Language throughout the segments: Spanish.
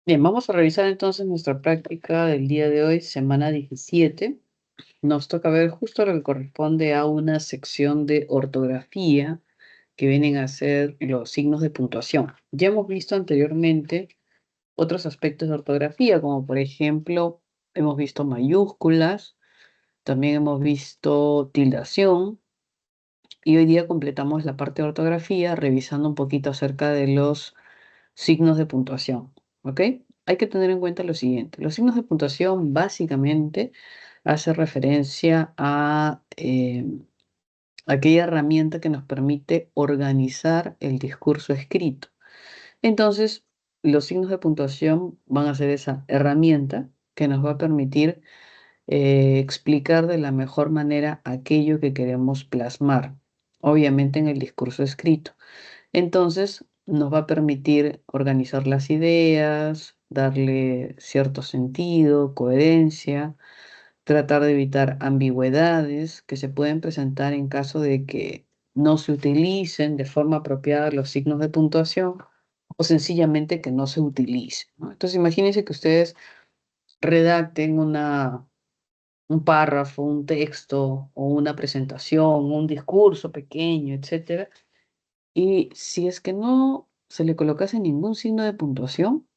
Bien, vamos a revisar entonces nuestra práctica del día de hoy, semana 17. Nos toca ver justo lo que corresponde a una sección de ortografía que vienen a ser los signos de puntuación. Ya hemos visto anteriormente otros aspectos de ortografía, como por ejemplo, hemos visto mayúsculas, también hemos visto tildación, y hoy día completamos la parte de ortografía revisando un poquito acerca de los signos de puntuación, ¿ok? Hay que tener en cuenta lo siguiente. Los signos de puntuación básicamente hacen referencia a aquella herramienta que nos permite organizar el discurso escrito. Entonces, los signos de puntuación van a ser esa herramienta que nos va a permitir explicar de la mejor manera aquello que queremos plasmar, obviamente en el discurso escrito. Entonces, nos va a permitir organizar las ideas, darle cierto sentido, coherencia, tratar de evitar ambigüedades que se pueden presentar en caso de que no se utilicen de forma apropiada los signos de puntuación o sencillamente que no se utilicen, ¿no? Entonces, imagínense que ustedes redacten un párrafo, un texto o una presentación, un discurso pequeño, etcétera, y si es que no se le colocase ningún signo de puntuación,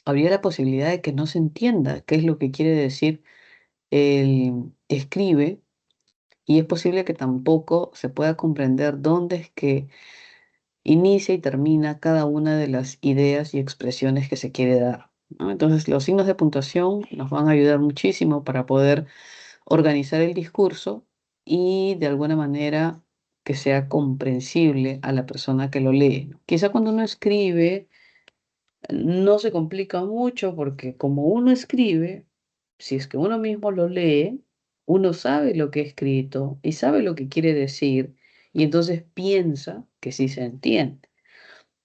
habría la posibilidad de que no se entienda qué es lo que quiere decir el escribe, y es posible que tampoco se pueda comprender dónde es que inicia y termina cada una de las ideas y expresiones que se quiere dar, ¿no? Entonces, los signos de puntuación nos van a ayudar muchísimo para poder organizar el discurso y de alguna manera que sea comprensible a la persona que lo lee, ¿no? Quizá cuando uno escribe no se complica mucho porque como uno escribe, si es que uno mismo lo lee, uno sabe lo que ha escrito y sabe lo que quiere decir y entonces piensa que sí se entiende.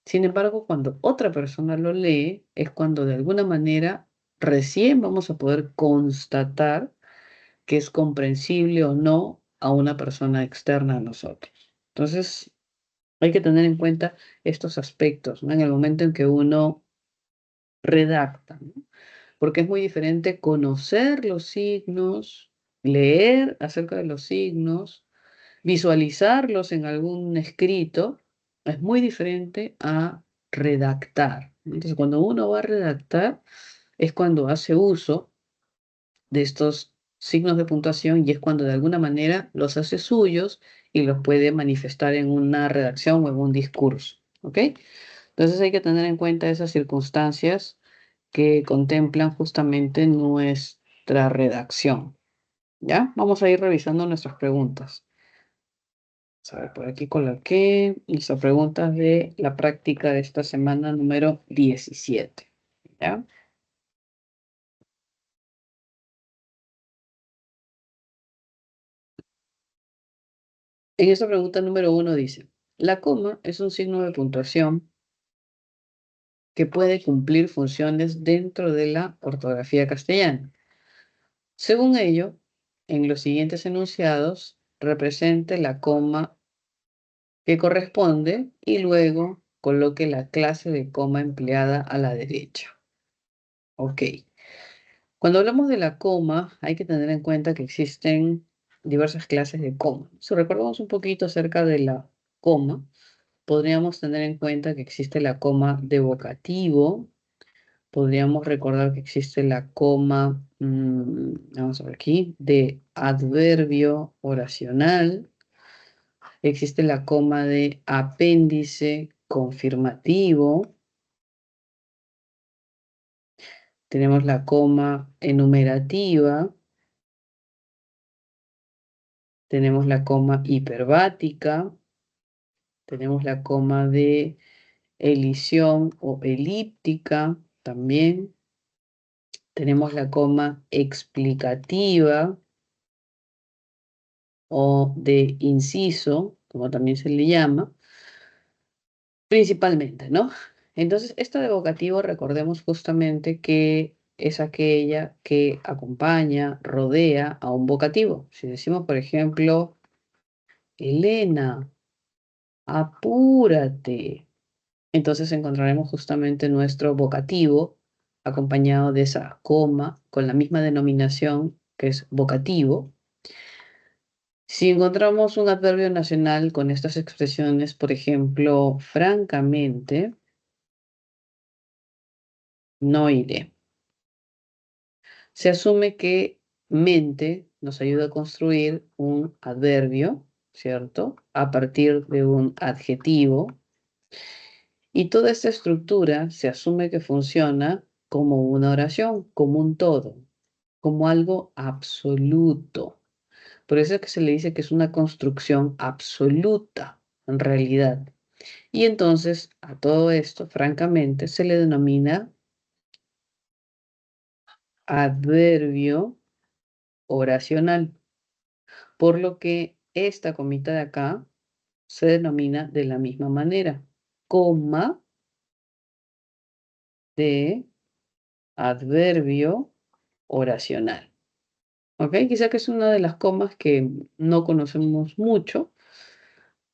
Sin embargo, cuando otra persona lo lee, es cuando de alguna manera recién vamos a poder constatar que es comprensible o no a una persona externa a nosotros. Entonces, hay que tener en cuenta estos aspectos, ¿no? En el momento en que uno redacta, ¿no? Porque es muy diferente conocer los signos, leer acerca de los signos, visualizarlos en algún escrito, es muy diferente a redactar. Entonces, cuando uno va a redactar, es cuando hace uso de estos signos de puntuación y es cuando de alguna manera los hace suyos y los puede manifestar en una redacción o en un discurso, ¿ok? Entonces hay que tener en cuenta esas circunstancias que contemplan justamente nuestra redacción, ¿ya? Vamos a ir revisando nuestras preguntas. A ver, por aquí coloqué nuestras preguntas de la práctica de esta semana número 17, ¿ya? En esta pregunta número 1 dice, la coma es un signo de puntuación que puede cumplir funciones dentro de la ortografía castellana. Según ello, en los siguientes enunciados, represente la coma que corresponde y luego coloque la clase de coma empleada a la derecha. Ok. Cuando hablamos de la coma, hay que tener en cuenta que existen diversas clases de coma. Si recordamos un poquito acerca de la coma, podríamos tener en cuenta que existe la coma de vocativo. Podríamos recordar que existe la coma, vamos a ver aquí, de adverbio oracional. Existe la coma de apéndice confirmativo. Tenemos la coma enumerativa. Tenemos la coma hiperbática. Tenemos la coma de elisión o elíptica también. Tenemos la coma explicativa o de inciso, como también se le llama, principalmente, ¿no? Entonces, esta de vocativo, recordemos justamente que es aquella que acompaña, rodea a un vocativo. Si decimos, por ejemplo, Elena, apúrate, Entonces encontraremos justamente nuestro vocativo acompañado de esa coma con la misma denominación que es vocativo. Si encontramos un adverbio nacional con estas expresiones, por ejemplo, francamente, no iré. Se asume que mente nos ayuda a construir un adverbio, ¿cierto? A partir de un adjetivo. Y toda esta estructura se asume que funciona como una oración, como un todo, como algo absoluto. Por eso es que se le dice que es una construcción absoluta, en realidad. Y entonces a todo esto, francamente, se le denomina adverbio oracional, por lo que esta comita de acá se denomina de la misma manera, coma de adverbio oracional. ¿Ok? Quizá que es una de las comas que no conocemos mucho.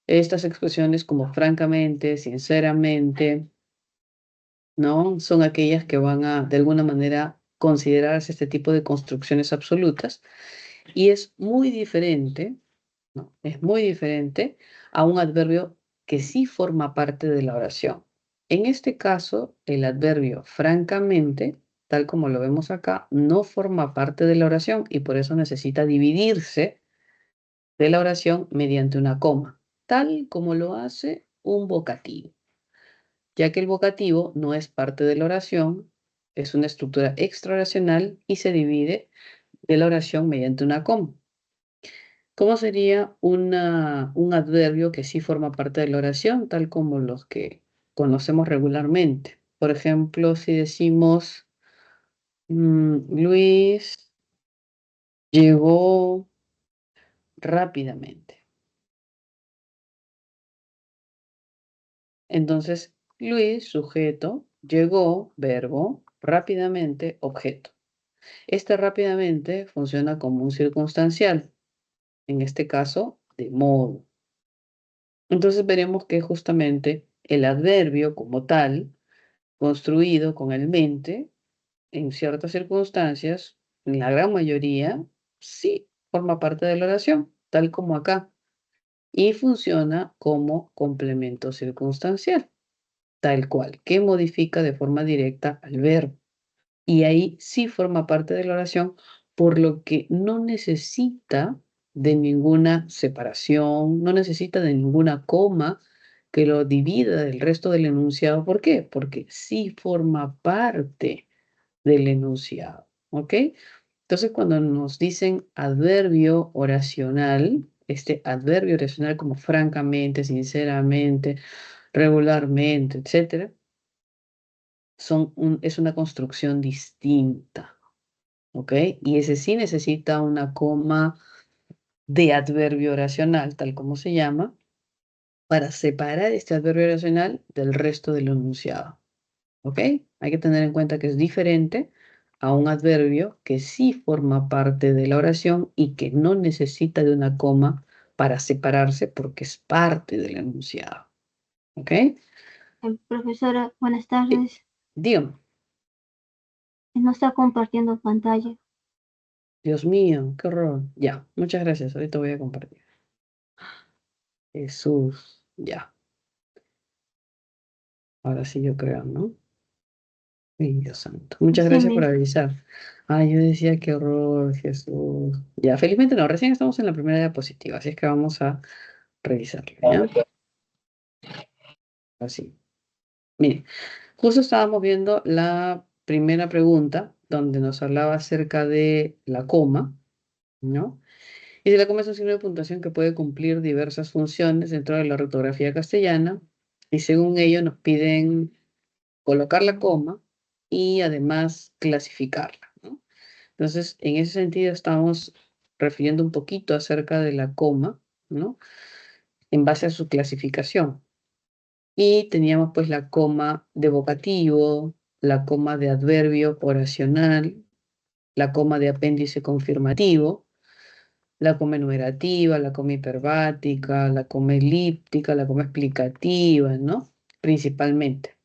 Estas expresiones como francamente, sinceramente, ¿no? Son aquellas que van a, de alguna manera, considerarse este tipo de construcciones absolutas. Y es muy diferente, ¿no? Es muy diferente a un adverbio que sí forma parte de la oración. En este caso, el adverbio francamente, tal como lo vemos acá, no forma parte de la oración y por eso necesita dividirse de la oración mediante una coma, tal como lo hace un vocativo, ya que el vocativo no es parte de la oración, es una estructura extraoracional y se divide de la oración mediante una coma. ¿Cómo sería un adverbio que sí forma parte de la oración, tal como los que conocemos regularmente? Por ejemplo, si decimos, Luis llegó rápidamente. Entonces, Luis, sujeto, llegó, verbo, rápidamente, objeto. Este rápidamente funciona como un circunstancial, en este caso, de modo. Entonces veremos que justamente el adverbio como tal, construido con el mente, en ciertas circunstancias, en la gran mayoría, sí forma parte de la oración, tal como acá, y funciona como complemento circunstancial, tal cual, que modifica de forma directa al verbo. Y ahí sí forma parte de la oración, por lo que no necesita de ninguna separación, no necesita de ninguna coma que lo divida del resto del enunciado. ¿Por qué? Porque sí forma parte del enunciado, ¿ok? Entonces, cuando nos dicen adverbio oracional, este adverbio oracional como francamente, sinceramente, regularmente, etcétera, es una construcción distinta, ¿ok? Y ese sí necesita una coma de adverbio oracional, tal como se llama, para separar este adverbio oracional del resto del enunciado, ¿ok? Hay que tener en cuenta que es diferente a un adverbio que sí forma parte de la oración y que no necesita de una coma para separarse porque es parte del enunciado, ¿ok? Profesora, buenas Sí, tardes. dígame. No está compartiendo pantalla. Dios mío, qué horror. Ya, muchas gracias. Ahorita voy a compartir. Jesús, ya. Ahora sí yo creo, ¿no? Ay, Dios santo. Muchas Sí, gracias por mis. avisar. Ay, yo decía qué horror, Jesús. Ya, felizmente no, recién estamos en la primera diapositiva, así es que vamos a revisarlo, ¿ya? Así. Mire, justo estábamos viendo la primera pregunta, donde nos hablaba acerca de la coma, ¿no? Y si la coma es un signo de puntuación que puede cumplir diversas funciones dentro de la ortografía castellana, y según ello nos piden colocar la coma y además clasificarla, ¿no? Entonces, en ese sentido estamos refiriendo un poquito acerca de la coma, ¿no? En base a su clasificación. Y teníamos pues la coma de vocativo, la coma de adverbio oracional, la coma de apéndice confirmativo, la coma enumerativa, la coma hiperbática, la coma elíptica, la coma explicativa, ¿no? principalmente.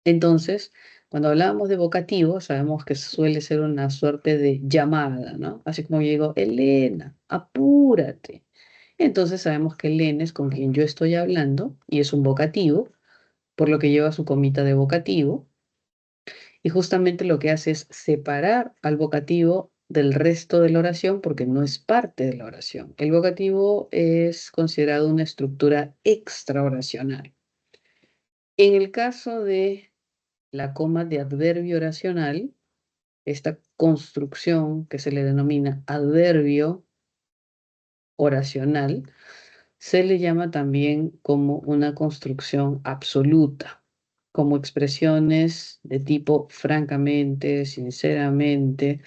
Entonces, cuando hablábamos de vocativo, sabemos que suele ser una suerte de llamada, ¿no? Así como yo digo, Elena, apúrate. Entonces sabemos que Elena es con quien yo estoy hablando y es un vocativo, por lo que lleva su comita de vocativo. Y justamente lo que hace es separar al vocativo del resto de la oración porque no es parte de la oración. El vocativo es considerado una estructura extraoracional. En el caso de la coma de adverbio oracional, esta construcción que se le denomina adverbio oracional, se le llama también como una construcción absoluta, como expresiones de tipo francamente, sinceramente,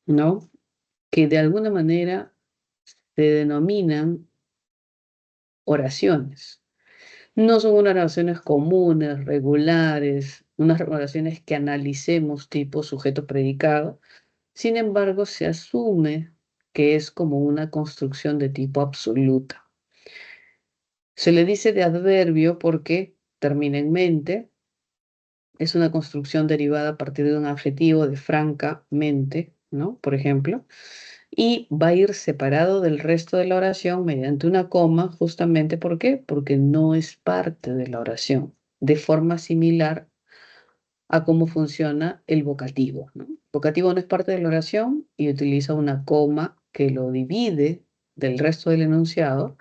¿no? Que de alguna manera se denominan oraciones. No son unas oraciones comunes, regulares, unas oraciones que analicemos tipo sujeto-predicado. Sin embargo, se asume que es como una construcción de tipo absoluta. Se le dice de adverbio porque termina en mente, es una construcción derivada a partir de un adjetivo de francamente, ¿no? Por ejemplo, y va a ir separado del resto de la oración mediante una coma, justamente ¿por qué? Porque no es parte de la oración, de forma similar a cómo funciona el vocativo, ¿no? El vocativo no es parte de la oración y utiliza una coma que lo divide del resto del enunciado.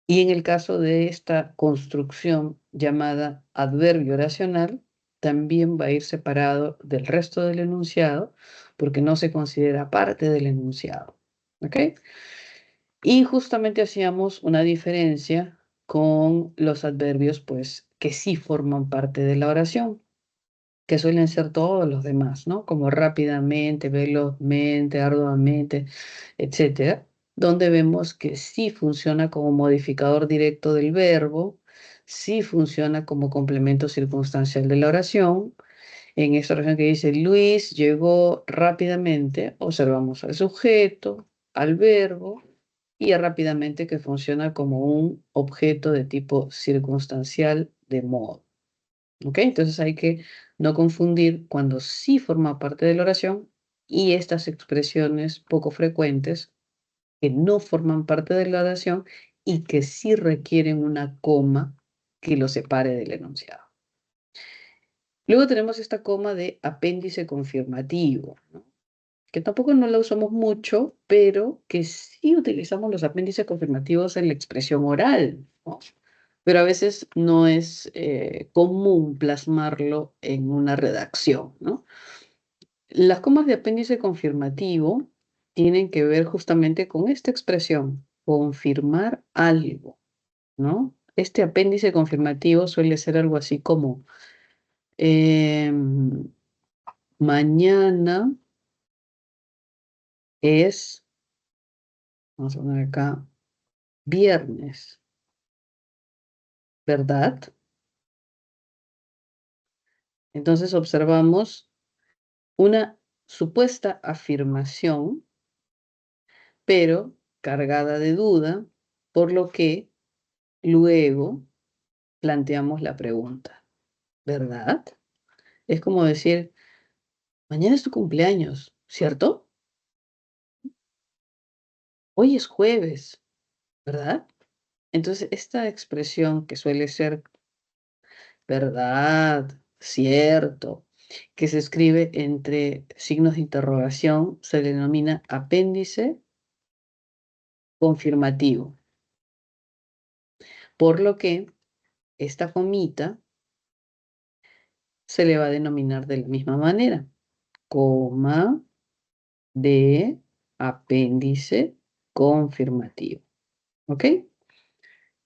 Y en el caso de esta construcción llamada adverbio oracional, también va a ir separado del resto del enunciado porque no se considera parte del enunciado. ¿Ok? Y justamente hacíamos una diferencia con los adverbios, pues, que sí forman parte de la oración, que suelen ser todos los demás, ¿no? Como rápidamente, velozmente, arduamente, etcétera, donde vemos que sí funciona como modificador directo del verbo, sí funciona como complemento circunstancial de la oración. En esta oración que dice Luis llegó rápidamente, observamos al sujeto, al verbo y rápidamente que funciona como un objeto de tipo circunstancial de modo. ¿Ok? Entonces hay que no confundir cuando sí forma parte de la oración y estas expresiones poco frecuentes que no forman parte de la oración y que sí requieren una coma que lo separe del enunciado. Luego tenemos esta coma de apéndice confirmativo, ¿no? Que tampoco no la usamos mucho, pero que sí utilizamos los apéndices confirmativos en la expresión oral, ¿no? Pero a veces no es común plasmarlo en una redacción, ¿no? Las comas de apéndice confirmativo tienen que ver justamente con esta expresión, confirmar algo, ¿no? Este apéndice confirmativo suele ser algo así como mañana es, vamos a poner acá, viernes, ¿verdad? Entonces observamos una supuesta afirmación, pero cargada de duda, por lo que luego planteamos la pregunta, ¿verdad? Es como decir, mañana es tu cumpleaños, ¿cierto? Hoy es jueves, ¿verdad? Entonces, esta expresión que suele ser verdad, cierto, que se escribe entre signos de interrogación, se le denomina apéndice confirmativo. Por lo que esta comita se le va a denominar de la misma manera, coma de apéndice confirmativo. ¿Ok?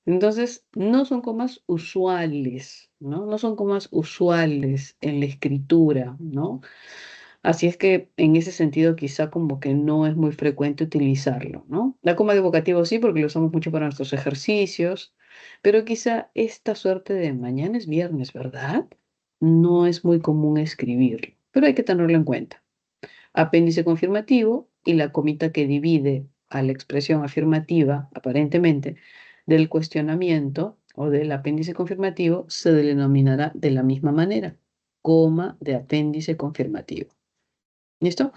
Entonces, no son comas usuales, ¿no? No son comas usuales en la escritura, ¿no? Así es que en ese sentido quizá como que no es muy frecuente utilizarlo, ¿no? La coma de vocativo sí, porque lo usamos mucho para nuestros ejercicios, pero quizá esta suerte de mañana es viernes, ¿verdad? No es muy común escribirlo, pero hay que tenerlo en cuenta. Apéndice confirmativo y la comita que divide a la expresión afirmativa, aparentemente, del cuestionamiento o del apéndice confirmativo se denominará de la misma manera, coma de apéndice confirmativo. ¿Listo?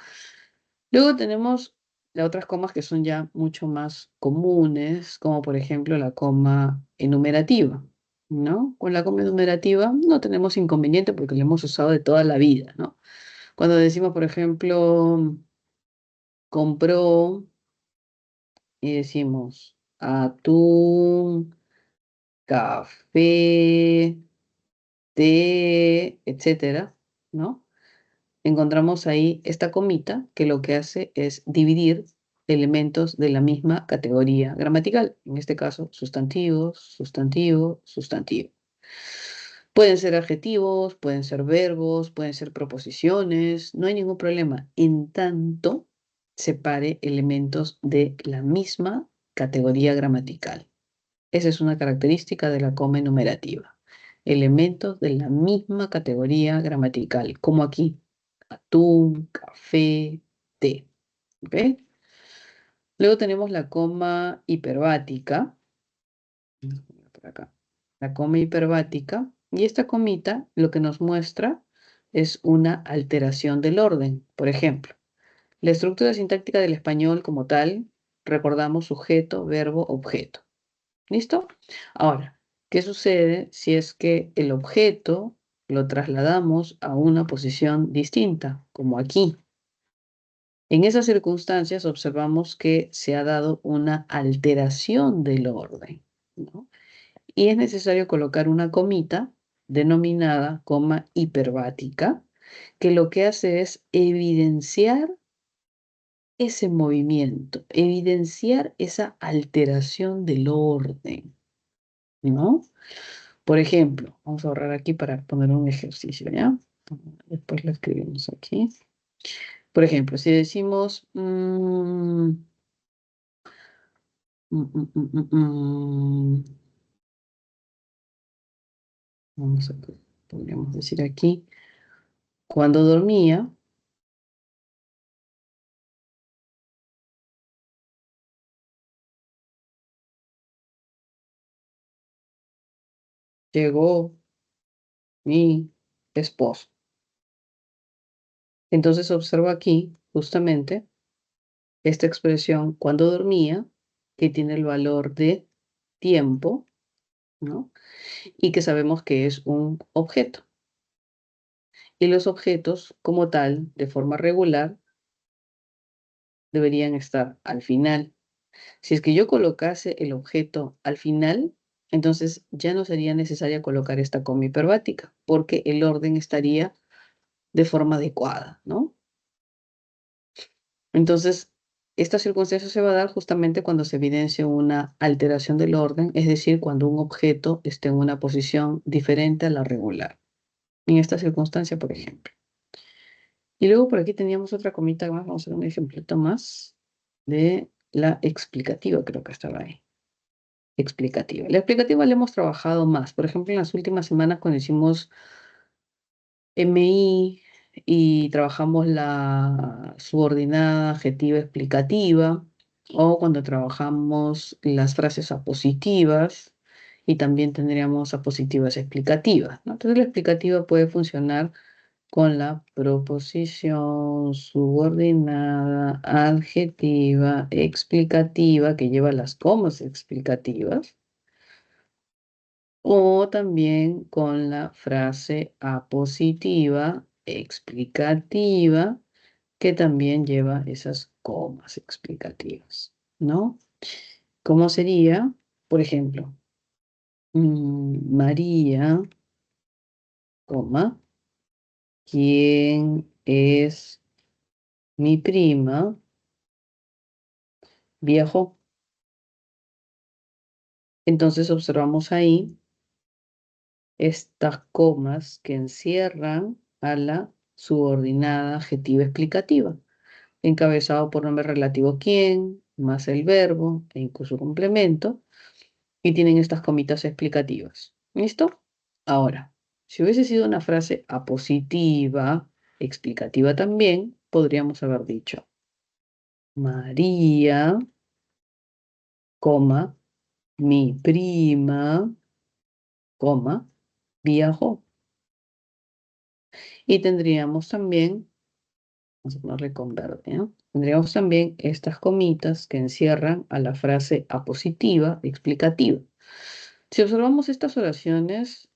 Luego tenemos las otras comas que son ya mucho más comunes, como por ejemplo la coma enumerativa, ¿no? Con la coma enumerativa no tenemos inconveniente porque la hemos usado de toda la vida, ¿no? Cuando decimos, por ejemplo, compró y decimos atún, café, té, etcétera, ¿no? Encontramos ahí esta comita que lo que hace es dividir elementos de la misma categoría gramatical. En este caso, sustantivos, sustantivo, sustantivo. Pueden ser adjetivos, pueden ser verbos, pueden ser proposiciones, no hay ningún problema, en tanto separe elementos de la misma categoría gramatical. Esa es una característica de la coma enumerativa. Elementos de la misma categoría gramatical, como aquí, atún, café, té. ¿Ok? Luego tenemos la coma hiperbática. Vamos a poner por acá. La coma hiperbática. Y esta comita lo que nos muestra es una alteración del orden. Por ejemplo, la estructura sintáctica del español como tal, recordamos sujeto, verbo, objeto. ¿Listo? Ahora, ¿qué sucede si es que el objeto lo trasladamos a una posición distinta, como aquí? En esas circunstancias observamos que se ha dado una alteración del orden, ¿no? Y es necesario colocar una comita denominada coma hiperbática, que lo que hace es evidenciar ese movimiento, evidenciar esa alteración del orden, ¿no? Por ejemplo, vamos a ahorrar aquí para poner un ejercicio, ¿ya? Después lo escribimos aquí. Por ejemplo, si decimos, vamos a, podríamos decir aquí, cuando dormía, llegó mi esposo. Entonces observo aquí justamente esta expresión cuando dormía, que tiene el valor de tiempo, ¿no? Y que sabemos que es un objeto. Y los objetos, como tal, de forma regular, deberían estar al final. Si es que yo colocase el objeto al final, entonces ya no sería necesaria colocar esta coma hiperbática, porque el orden estaría de forma adecuada, ¿no? Entonces, esta circunstancia se va a dar justamente cuando se evidencia una alteración del orden, es decir, cuando un objeto esté en una posición diferente a la regular. En esta circunstancia, por ejemplo. Y luego por aquí teníamos otra comita más, vamos a hacer un ejemplito más de la explicativa, creo que estaba ahí. Explicativa. La explicativa la hemos trabajado más. Por ejemplo, en las últimas semanas cuando hicimos MI y trabajamos la subordinada adjetiva explicativa, o cuando trabajamos las frases apositivas y también tendríamos apositivas explicativas, ¿no? Entonces la explicativa puede funcionar con la proposición subordinada adjetiva explicativa que lleva las comas explicativas, o también con la frase apositiva explicativa que también lleva esas comas explicativas, ¿no? ¿Cómo sería? Por ejemplo, María, coma, ¿quién es mi prima? Viajó. Entonces observamos ahí estas comas que encierran a la subordinada adjetiva explicativa, encabezado por nombre relativo quién, más el verbo e incluso complemento, y tienen estas comitas explicativas. ¿Listo? Ahora, si hubiese sido una frase apositiva, explicativa también, podríamos haber dicho María, coma, mi prima, coma, viajó. Y tendríamos también, vamos a ponerle con verde, ¿no? Tendríamos también estas comitas que encierran a la frase apositiva explicativa. Si observamos estas oraciones,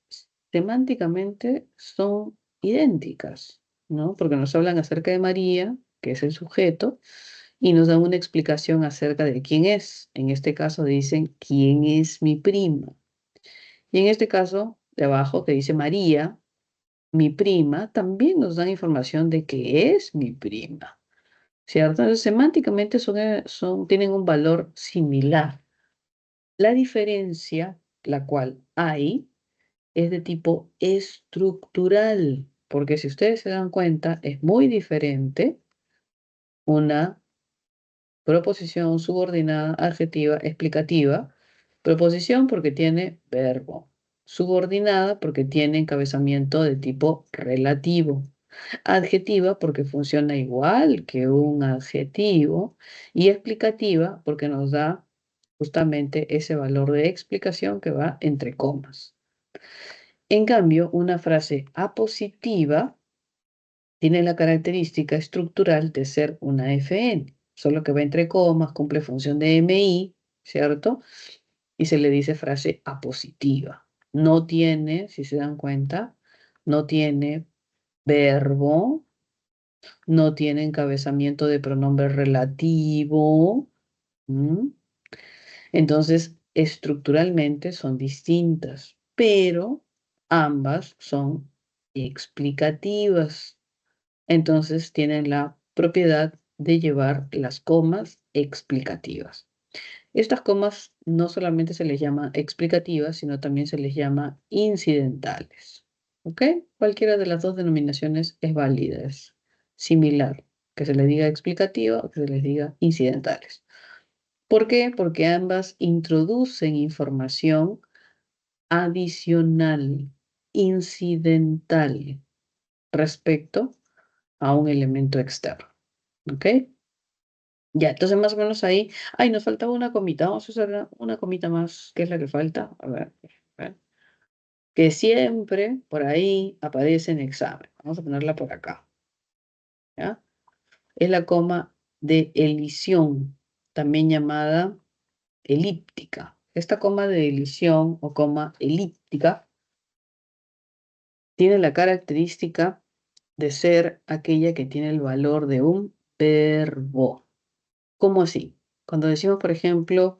semánticamente son idénticas, ¿no? Porque nos hablan acerca de María, que es el sujeto, y nos dan una explicación acerca de quién es. En este caso dicen, ¿quién es mi prima? Y en este caso, de abajo, que dice María, mi prima, también nos dan información de que es mi prima, ¿cierto? Entonces, semánticamente tienen un valor similar. La diferencia, la cual hay, es de tipo estructural, porque si ustedes se dan cuenta, es muy diferente una proposición subordinada, adjetiva, explicativa. Proposición porque tiene verbo. Subordinada porque tiene encabezamiento de tipo relativo. Adjetiva porque funciona igual que un adjetivo. Y explicativa porque nos da justamente ese valor de explicación que va entre comas. En cambio, una frase apositiva tiene la característica estructural de ser una FN, solo que va entre comas, cumple función de MI, ¿cierto? Y se le dice frase apositiva. No tiene, si se dan cuenta, no tiene verbo, no tiene encabezamiento de pronombre relativo. ¿Mm? Entonces, estructuralmente son distintas, pero ambas son explicativas. Entonces tienen la propiedad de llevar las comas explicativas. Estas comas no solamente se les llama explicativas, sino también se les llama incidentales. ¿Ok? Cualquiera de las dos denominaciones es válida, es similar, que se les diga explicativa o que se les diga incidentales. ¿Por qué? Porque ambas introducen información adicional, incidental, respecto a un elemento externo. ¿Ok? Ya, entonces más o menos ahí. Ay, nos faltaba una comita. Vamos a usar una comita más. ¿Qué es la que falta? A ver. Que siempre por ahí aparece en examen. Vamos a ponerla por acá. ¿Ya? Es la coma de elisión, también llamada elíptica. Esta coma de elisión o coma elíptica tiene la característica de ser aquella que tiene el valor de un verbo. ¿Cómo así? Cuando decimos, por ejemplo,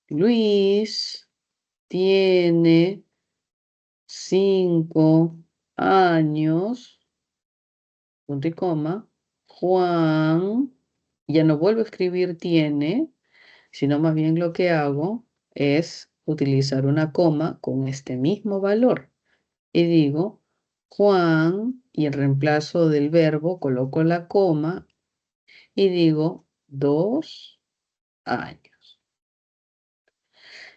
Luis tiene 5 años, punto y coma, Juan, ya no vuelvo a escribir tiene, sino más bien lo que hago es utilizar una coma con este mismo valor. Y digo, Juan, y en reemplazo del verbo coloco la coma y digo 2 años.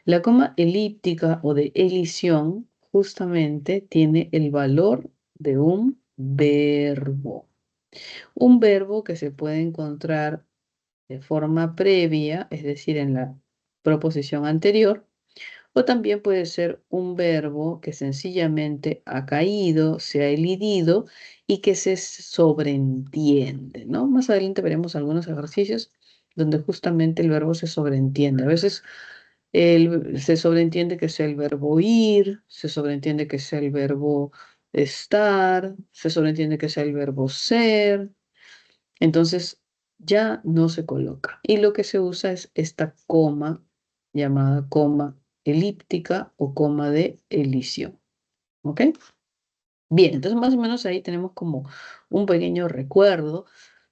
La coma elíptica o de elisión justamente tiene el valor de un verbo. Un verbo que se puede encontrar de forma previa, es decir, en la proposición anterior, o también puede ser un verbo que sencillamente ha caído, se ha elidido y que se sobreentiende, ¿no? Más adelante veremos algunos ejercicios donde justamente el verbo se sobreentiende. A veces se sobreentiende que sea el verbo ir, se sobreentiende que sea el verbo estar, se sobreentiende que sea el verbo ser. Entonces ya no se coloca. Y lo que se usa es esta coma llamada coma elíptica o coma de elisión. ¿Ok? Bien, entonces más o menos ahí tenemos como un pequeño recuerdo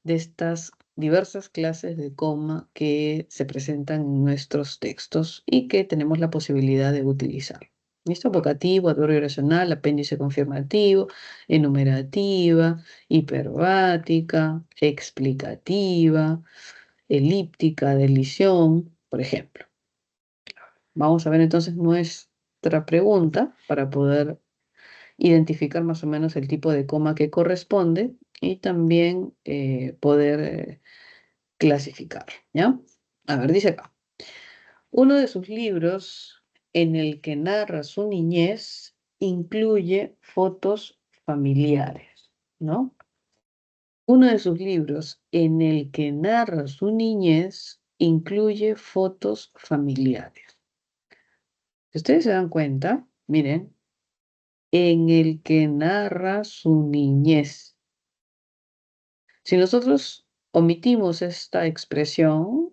de estas diversas clases de coma que se presentan en nuestros textos y que tenemos la posibilidad de utilizar. ¿Listo? Vocativo, adverbio oracional, apéndice confirmativo, enumerativa, hiperbática, explicativa, elíptica, de elisión, por ejemplo. Vamos a ver entonces nuestra pregunta para poder identificar más o menos el tipo de coma que corresponde y también poder clasificar, ¿ya? A ver, dice acá. Uno de sus libros en el que narra su niñez incluye fotos familiares, ¿no? Uno de sus libros en el que narra su niñez incluye fotos familiares. Si ustedes se dan cuenta, miren, en el que narra su niñez. Si nosotros omitimos esta expresión,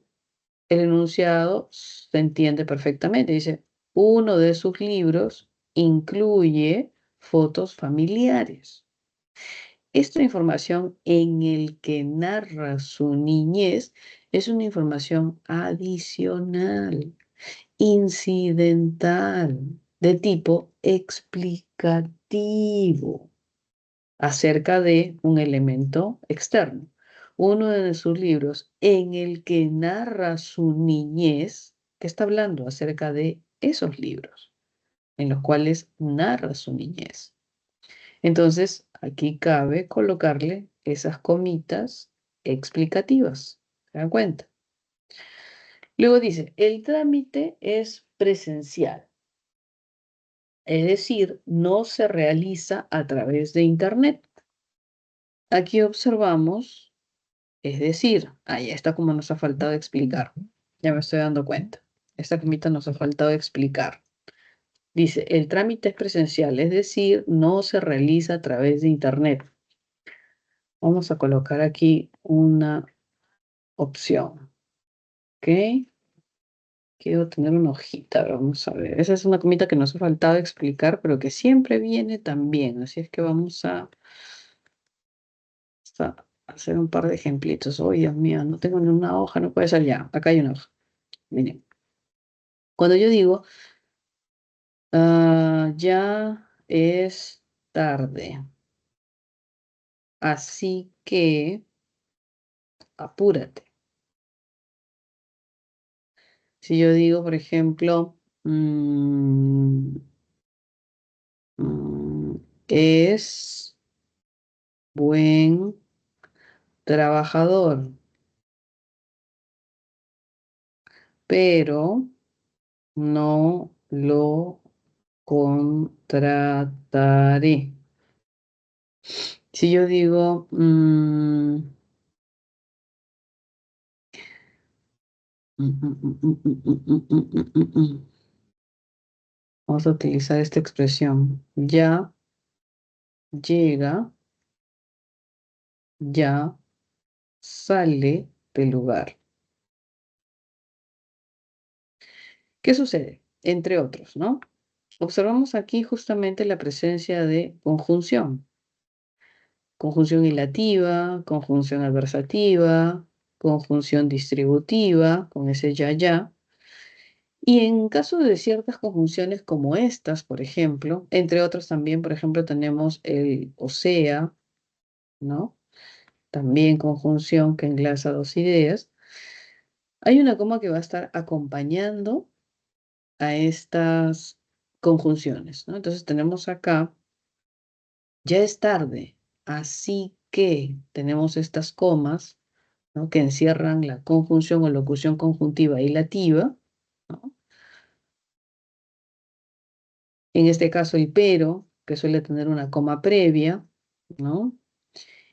el enunciado se entiende perfectamente. Dice, uno de sus libros incluye fotos familiares. Esta información en el que narra su niñez es una información adicional, incidental, de tipo explicativo acerca de un elemento externo. Uno de sus libros en el que narra su niñez, que está hablando acerca de esos libros, en los cuales narra su niñez. Entonces, aquí cabe colocarle esas comitas explicativas. ¿Se dan cuenta? Luego dice, el trámite es presencial, es decir, no se realiza a través de Internet. Aquí observamos, es decir, ahí está como nos ha faltado explicar. Ya me estoy dando cuenta. Esta comita nos ha faltado explicar. Dice, el trámite es presencial, es decir, no se realiza a través de Internet. Vamos a colocar aquí una opción. ¿Ok? Quiero tener una hojita, vamos a ver. Esa es una comita que nos ha faltado explicar, pero que siempre viene también. Así es que vamos a hacer un par de ejemplitos. Oh, Dios mío, no tengo ni una hoja, no puede ser ya. Acá hay una hoja. Miren. Cuando yo digo, ya es tarde, así que apúrate. Si yo digo, por ejemplo, es buen trabajador, pero no lo contrataré. Si yo digo, vamos a utilizar esta expresión, ya llega, ya sale del lugar. ¿Qué sucede? Entre otros, ¿no? Observamos aquí justamente la presencia de conjunción. Conjunción ilativa, conjunción adversativa, conjunción distributiva, con ese ya. Y en caso de ciertas conjunciones como estas, por ejemplo, entre otras también, por ejemplo, tenemos el o sea, ¿no? También conjunción que enlaza dos ideas. Hay una coma que va a estar acompañando a estas conjunciones, ¿no? Entonces tenemos acá, ya es tarde, así que tenemos estas comas, ¿no? Que encierran la conjunción o locución conjuntiva ilativa, ¿no? En este caso el pero, que suele tener una coma previa, ¿no?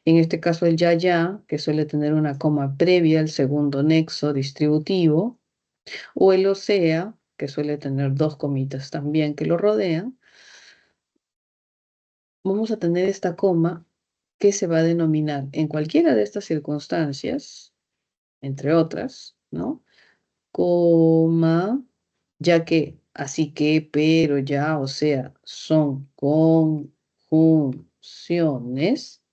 En este caso el ya, que suele tener una coma previa al segundo nexo distributivo, o el o sea, que suele tener dos comitas también que lo rodean. Vamos a tener esta coma que se va a denominar en cualquiera de estas circunstancias, entre otras, ¿no? Coma, ya que, así que, pero, ya, o sea, son conjunciones,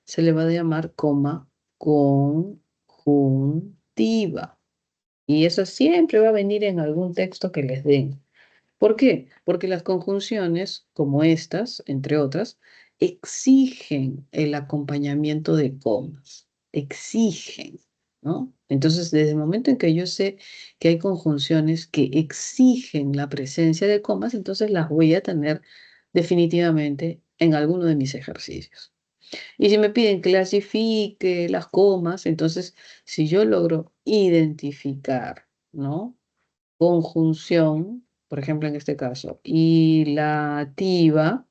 se le va a llamar coma conjuntiva. Y eso siempre va a venir en algún texto que les den. ¿Por qué? Porque las conjunciones, como estas, entre otras, exigen el acompañamiento de comas, exigen, ¿no? Entonces, desde el momento en que yo sé que hay conjunciones que exigen la presencia de comas, entonces las voy a tener definitivamente en alguno de mis ejercicios. Y si me piden clasifique las comas, entonces, si yo logro identificar, ¿no? Conjunción, por ejemplo, en este caso, ilativa,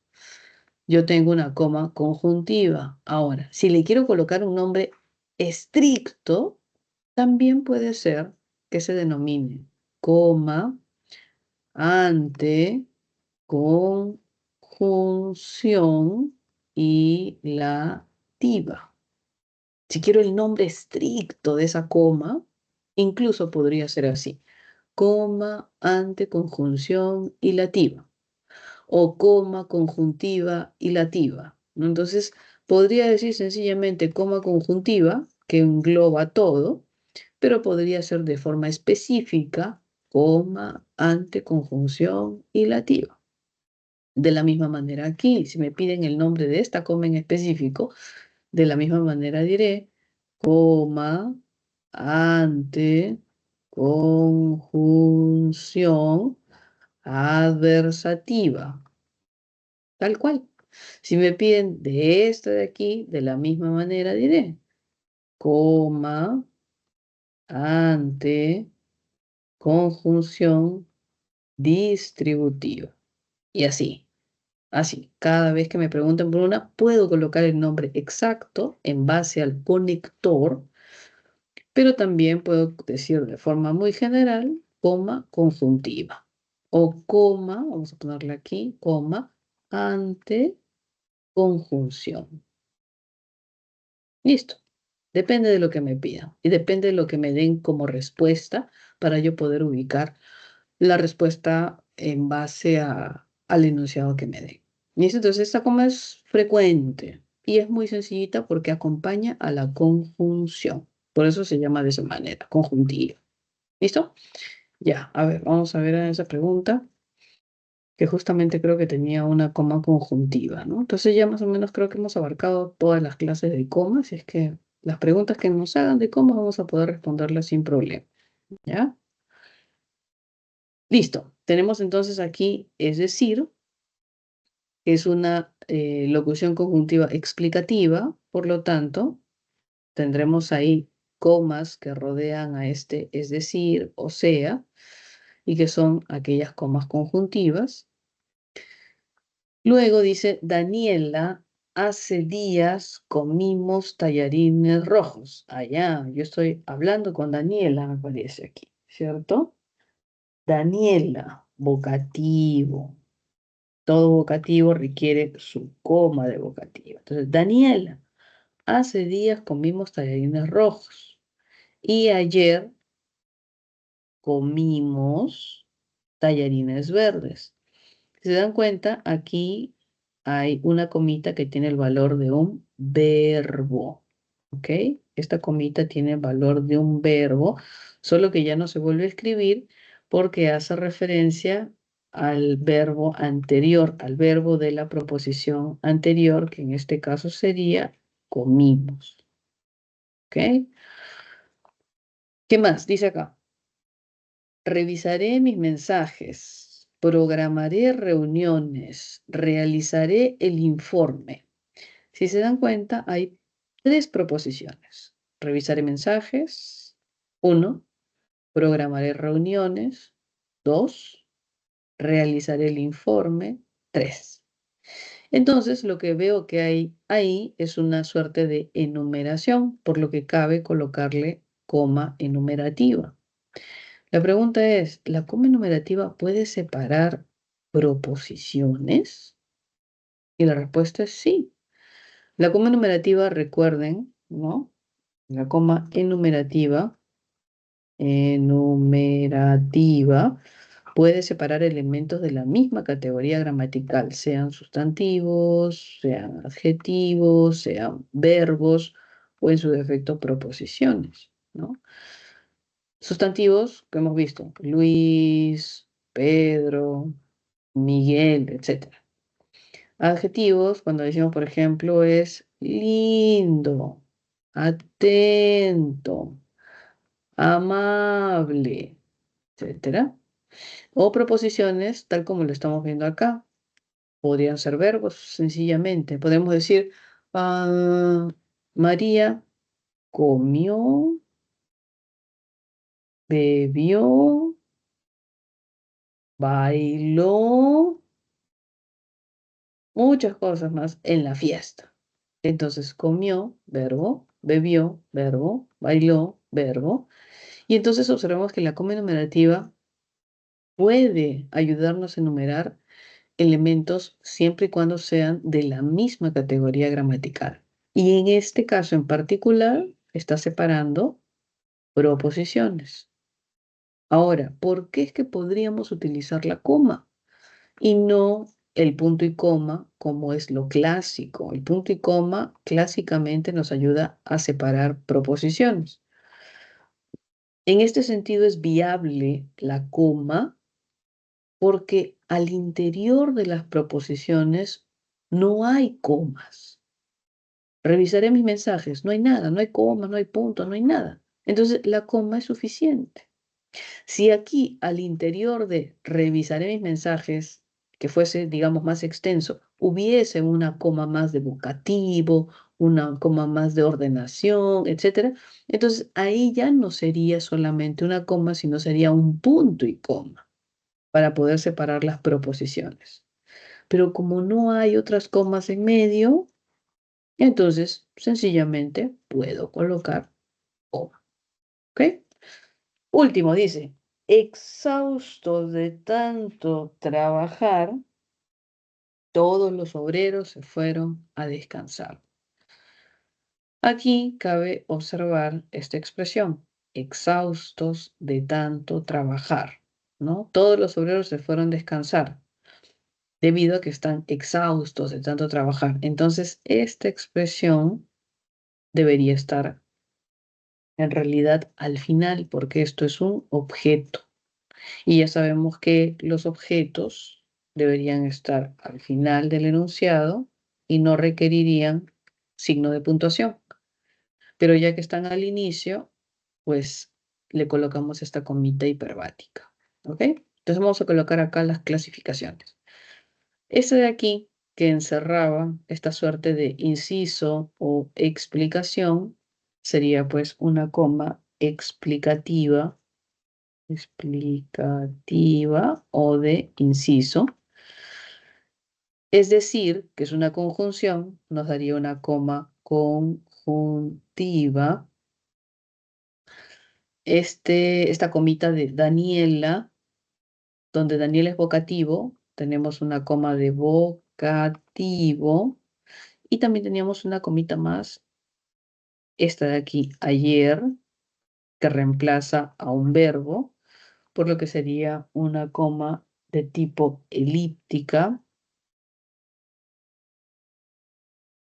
yo tengo una coma conjuntiva. Ahora, si le quiero colocar un nombre estricto, también puede ser que se denomine coma ante conjunción ilativa. Si quiero el nombre estricto de esa coma, incluso podría ser así: coma ante conjunción ilativa o coma conjuntiva ilativa, ¿no? Entonces, podría decir sencillamente coma conjuntiva, que engloba todo, pero podría ser de forma específica coma ante conjunción ilativa. De la misma manera aquí, si me piden el nombre de esta coma en específico, de la misma manera diré coma ante conjunción adversativa. Tal cual. Si me piden de esto de aquí, de la misma manera diré coma ante conjunción distributiva. Y así. Así, cada vez que me pregunten por una, puedo colocar el nombre exacto en base al conector, pero también puedo decir de forma muy general, coma conjuntiva. O coma, vamos a ponerle aquí, coma, ante conjunción. Listo. Depende de lo que me pidan y depende de lo que me den como respuesta para yo poder ubicar la respuesta en base al enunciado que me den. ¿Listo? Entonces esta coma es frecuente y es muy sencillita porque acompaña a la conjunción. Por eso se llama de esa manera, conjuntiva. ¿Listo? Ya, a ver, vamos a ver esa pregunta, que justamente creo que tenía una coma conjuntiva, ¿no? Entonces ya más o menos creo que hemos abarcado todas las clases de comas, y es que las preguntas que nos hagan de comas vamos a poder responderlas sin problema, ¿ya? Listo. Tenemos entonces aquí, es decir, es una locución conjuntiva explicativa, por lo tanto, tendremos ahí comas que rodean a este es decir, o sea, y que son aquellas comas conjuntivas. Luego dice, Daniela, hace días comimos tallarines rojos. Allá, yo estoy hablando con Daniela, me parece aquí, ¿cierto? Daniela, vocativo. Todo vocativo requiere su coma de vocativo. Entonces, Daniela, hace días comimos tallarines rojos y ayer comimos tallarines verdes. Si se dan cuenta, aquí hay una comita que tiene el valor de un verbo, ¿ok? Esta comita tiene el valor de un verbo, solo que ya no se vuelve a escribir porque hace referencia al verbo anterior, al verbo de la proposición anterior, que en este caso sería comimos, ¿ok? ¿Qué más? Dice acá. Revisaré mis mensajes, programaré reuniones, realizaré el informe. Si se dan cuenta, hay tres proposiciones. Revisaré mensajes, 1. Programaré reuniones, 2. Realizaré el informe, 3. Entonces, lo que veo que hay ahí es una suerte de enumeración, por lo que cabe colocarle coma enumerativa. La pregunta es, ¿la coma enumerativa puede separar proposiciones? Y la respuesta es sí. La coma enumerativa, recuerden, ¿no? La coma enumerativa puede separar elementos de la misma categoría gramatical, sean sustantivos, sean adjetivos, sean verbos o en su defecto proposiciones, ¿no? Sustantivos que hemos visto, Luis, Pedro, Miguel, etc. Adjetivos, cuando decimos, por ejemplo, es lindo, atento, amable, etc. O proposiciones, tal como lo estamos viendo acá. Podrían ser verbos, sencillamente. Podemos decir, María comió, bebió bailó, muchas cosas más en la fiesta. Entonces comió, verbo, bebió, verbo, bailó, verbo. Y entonces observamos que la coma enumerativa puede ayudarnos a enumerar elementos siempre y cuando sean de la misma categoría gramatical. Y en este caso en particular está separando proposiciones. Ahora, ¿por qué es que podríamos utilizar la coma y no el punto y coma como es lo clásico? El punto y coma clásicamente nos ayuda a separar proposiciones. En este sentido es viable la coma porque al interior de las proposiciones no hay comas. Revisaré mis mensajes, no hay nada, no hay comas, no hay puntos, no hay nada. Entonces la coma es suficiente. Si aquí al interior de revisaré mis mensajes, que fuese, digamos, más extenso, hubiese una coma más de vocativo, una coma más de ordenación, etcétera, entonces ahí ya no sería solamente una coma, sino sería un punto y coma para poder separar las proposiciones. Pero como no hay otras comas en medio, entonces sencillamente puedo colocar coma. ¿Ok? Último, dice, exhaustos de tanto trabajar, todos los obreros se fueron a descansar. Aquí cabe observar esta expresión, exhaustos de tanto trabajar, ¿no? Todos los obreros se fueron a descansar debido a que están exhaustos de tanto trabajar. Entonces, esta expresión debería estar en realidad al final porque esto es un objeto. Y ya sabemos que los objetos deberían estar al final del enunciado y no requerirían signo de puntuación. Pero ya que están al inicio, pues le colocamos esta comita hiperbática. ¿Ok? Entonces vamos a colocar acá las clasificaciones. Esta de aquí, que encerraba esta suerte de inciso o explicación, sería pues una coma explicativa o de inciso. Es decir, que es una conjunción, nos daría una coma conjuntiva. Esta comita de Daniela, donde Daniela es vocativo, tenemos una coma de vocativo y también teníamos una comita más, esta de aquí, ayer, que reemplaza a un verbo, por lo que sería una coma de tipo elíptica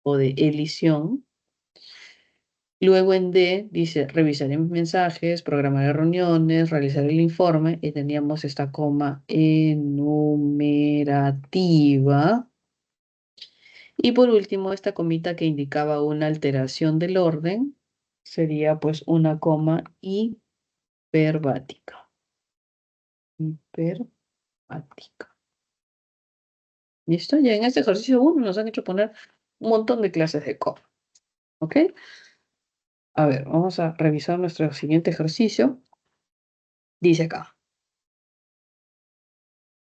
o de elisión. Luego en D dice, revisaré mis mensajes, programaré reuniones, realizaré el informe, y teníamos esta coma enumerativa. Y por último, esta comita que indicaba una alteración del orden, sería pues una coma hiperbática. Hiperbática. ¿Listo? Ya en este ejercicio 1 nos han hecho poner un montón de clases de coma. ¿Ok? A ver, vamos a revisar nuestro siguiente ejercicio. Dice acá.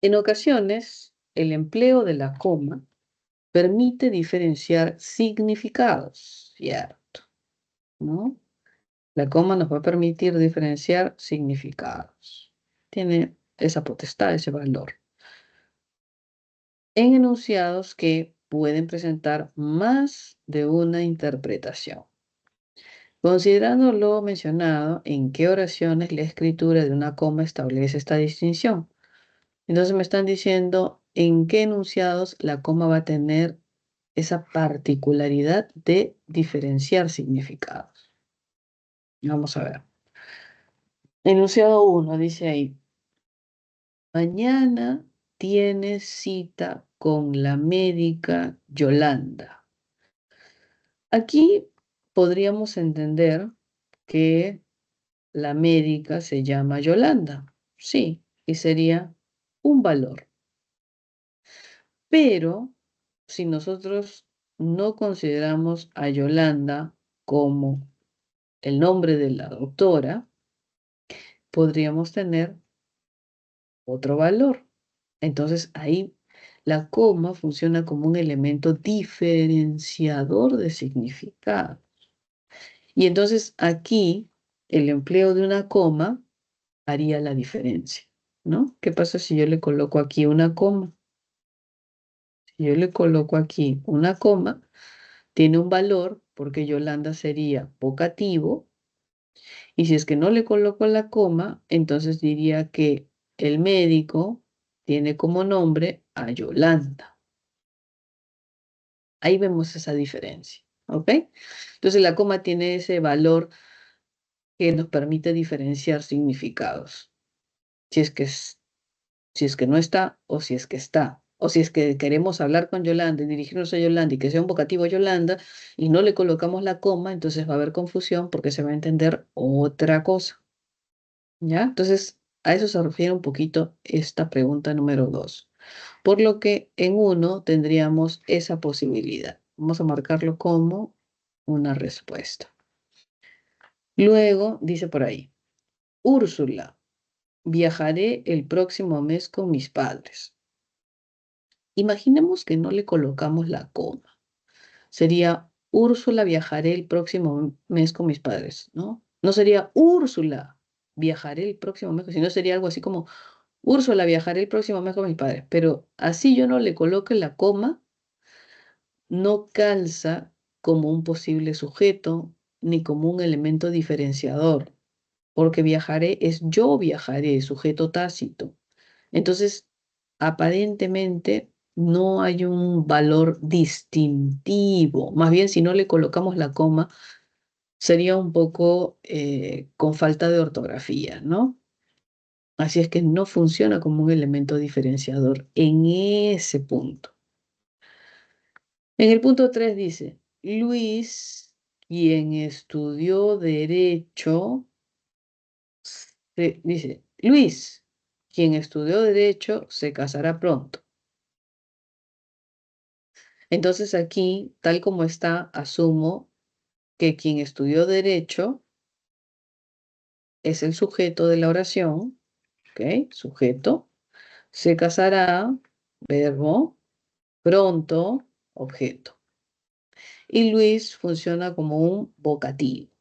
En ocasiones, el empleo de la coma permite diferenciar significados, ¿cierto? ¿No? La coma nos va a permitir diferenciar significados. Tiene esa potestad, ese valor. En enunciados que pueden presentar más de una interpretación. Considerando lo mencionado, ¿en qué oraciones la escritura de una coma establece esta distinción? Entonces me están diciendo en qué enunciados la coma va a tener esa particularidad de diferenciar significados. Vamos a ver. Enunciado 1 dice ahí, mañana tienes cita con la médica Yolanda. Aquí podríamos entender que la médica se llama Yolanda. Sí, y sería un valor. Pero si nosotros no consideramos a Yolanda como el nombre de la doctora, podríamos tener otro valor. Entonces ahí la coma funciona como un elemento diferenciador de significado. Y entonces aquí el empleo de una coma haría la diferencia, ¿no? ¿Qué pasa si yo le coloco aquí una coma? Si yo le coloco aquí una coma, tiene un valor porque Yolanda sería vocativo. Y si es que no le coloco la coma, entonces diría que el médico tiene como nombre a Yolanda. Ahí vemos esa diferencia, ¿ok? Entonces la coma tiene ese valor que nos permite diferenciar significados. Si es que, si es que no está o si es que está. O si es que queremos hablar con Yolanda y dirigirnos a Yolanda y que sea un vocativo Yolanda y no le colocamos la coma, entonces va a haber confusión porque se va a entender otra cosa. ¿Ya? Entonces, a eso se refiere un poquito esta pregunta número 2. Por lo que en uno tendríamos esa posibilidad. Vamos a marcarlo como una respuesta. Luego, dice por ahí, Úrsula, viajaré el próximo mes con mis padres. Imaginemos que no le colocamos la coma. Sería Úrsula, viajaré el próximo mes con mis padres, ¿no? No sería Úrsula, viajaré el próximo mes, sino sería algo así como Úrsula, viajaré el próximo mes con mis padres. Pero así yo no le coloque la coma, no calza como un posible sujeto ni como un elemento diferenciador, porque viajaré es yo viajaré, sujeto tácito. Entonces, aparentemente no hay un valor distintivo. Más bien, si no le colocamos la coma, sería un poco con falta de ortografía, ¿no? Así es que no funciona como un elemento diferenciador en ese punto. En el punto 3 dice, Luis, quien estudió derecho, dice, Luis, quien estudió derecho, se casará pronto. Entonces aquí, tal como está, asumo que quien estudió derecho es el sujeto de la oración, ¿ok? Sujeto, se casará, verbo, pronto, objeto. Y Luis funciona como un vocativo,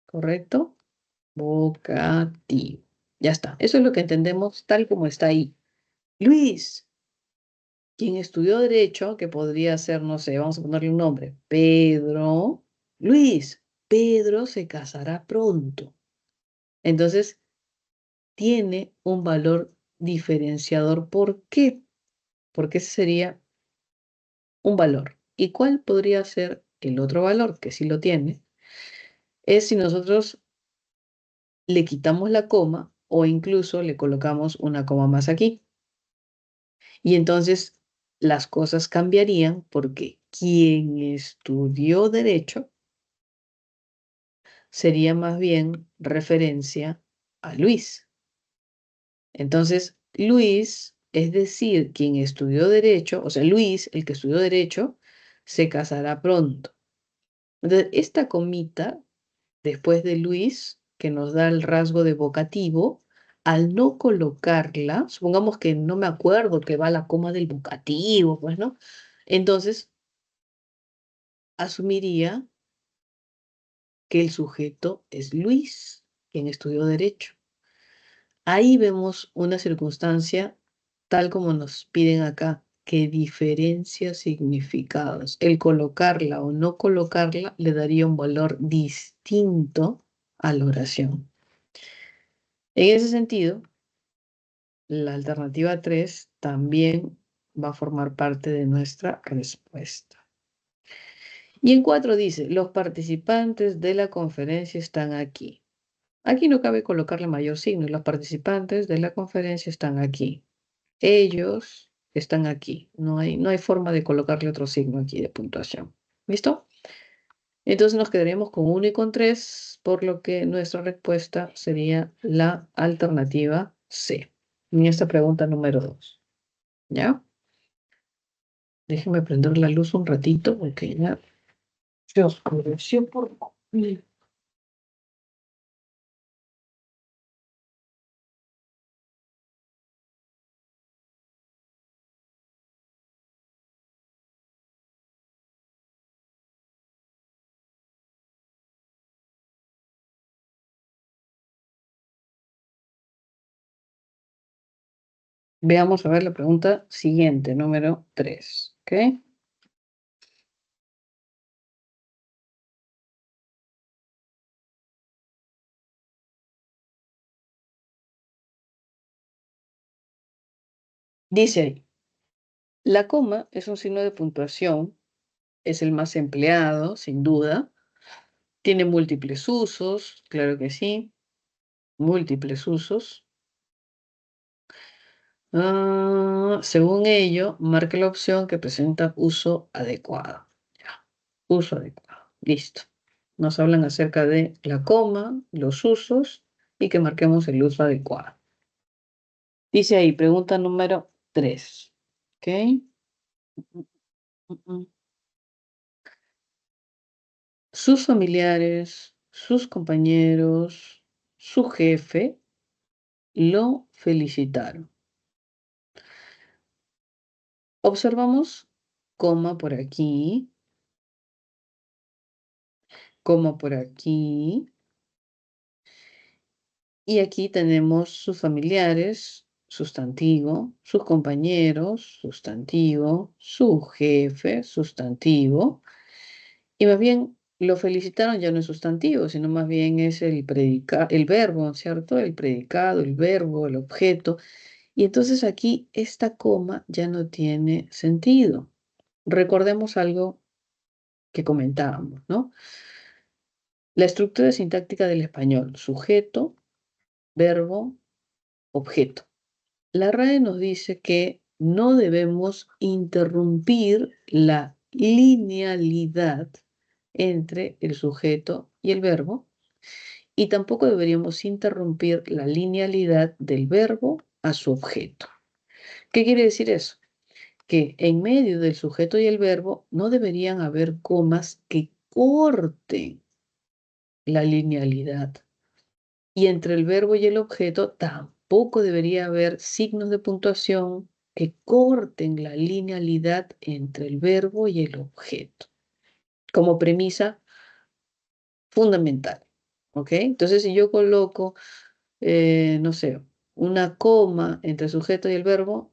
¿correcto? Vocativo. Ya está. Eso es lo que entendemos tal como está ahí. Luis, quien estudió derecho, que podría ser, no sé, vamos a ponerle un nombre, Pedro. Luis, Pedro se casará pronto. Entonces, tiene un valor diferenciador. ¿Por qué? Porque ese sería un valor. ¿Y cuál podría ser el otro valor, que sí lo tiene? Es si nosotros le quitamos la coma o incluso le colocamos una coma más aquí. Y entonces las cosas cambiarían porque quien estudió derecho sería más bien referencia a Luis. Entonces, Luis, es decir, quien estudió derecho, o sea, Luis, el que estudió derecho, se casará pronto. Entonces, esta comita después de Luis, que nos da el rasgo de vocativo, al no colocarla, supongamos que no me acuerdo que va la coma del vocativo, pues, ¿no? Entonces, asumiría que el sujeto es Luis, quien estudió derecho. Ahí vemos una circunstancia tal como nos piden acá, que diferencia significados. El colocarla o no colocarla le daría un valor distinto a la oración. En ese sentido, la alternativa 3 también va a formar parte de nuestra respuesta. Y en 4 dice, los participantes de la conferencia están aquí. Aquí no cabe colocarle mayor signo, los participantes de la conferencia están aquí. Ellos están aquí. No hay forma de colocarle otro signo aquí de puntuación. ¿Listo? Entonces nos quedaríamos con 1 y con 3, por lo que nuestra respuesta sería la alternativa C. En esta pregunta número 2. ¿Ya? Déjenme prender la luz un ratito porque ya se oscureció por completo. Veamos a ver la pregunta siguiente, número 3. ¿Ok? Dice ahí, la coma es un signo de puntuación, es el más empleado, sin duda. Tiene múltiples usos, claro que sí, múltiples usos. Según ello, marque la opción que presenta uso adecuado. Ya, uso adecuado. Listo. Nos hablan acerca de la coma, los usos y que marquemos el uso adecuado. Dice ahí, pregunta número 3. ¿Ok? Mm, mm. Sus familiares, sus compañeros, su jefe lo felicitaron. Observamos coma por aquí, coma por aquí. Y aquí tenemos sus familiares, sustantivo, sus compañeros, sustantivo, su jefe, sustantivo. Y más bien lo felicitaron ya no es sustantivo, sino más bien es el verbo, ¿cierto? El predicado, el verbo, el objeto. Y entonces aquí esta coma ya no tiene sentido. Recordemos algo que comentábamos, ¿no? La estructura sintáctica del español, sujeto, verbo, objeto. La RAE nos dice que no debemos interrumpir la linealidad entre el sujeto y el verbo y tampoco deberíamos interrumpir la linealidad del verbo a su objeto. ¿Qué quiere decir eso? Que en medio del sujeto y el verbo no deberían haber comas que corten la linealidad. Y entre el verbo y el objeto tampoco debería haber signos de puntuación que corten la linealidad entre el verbo y el objeto, como premisa fundamental. ¿Ok? Entonces, si yo coloco, no sé, una coma entre el sujeto y el verbo,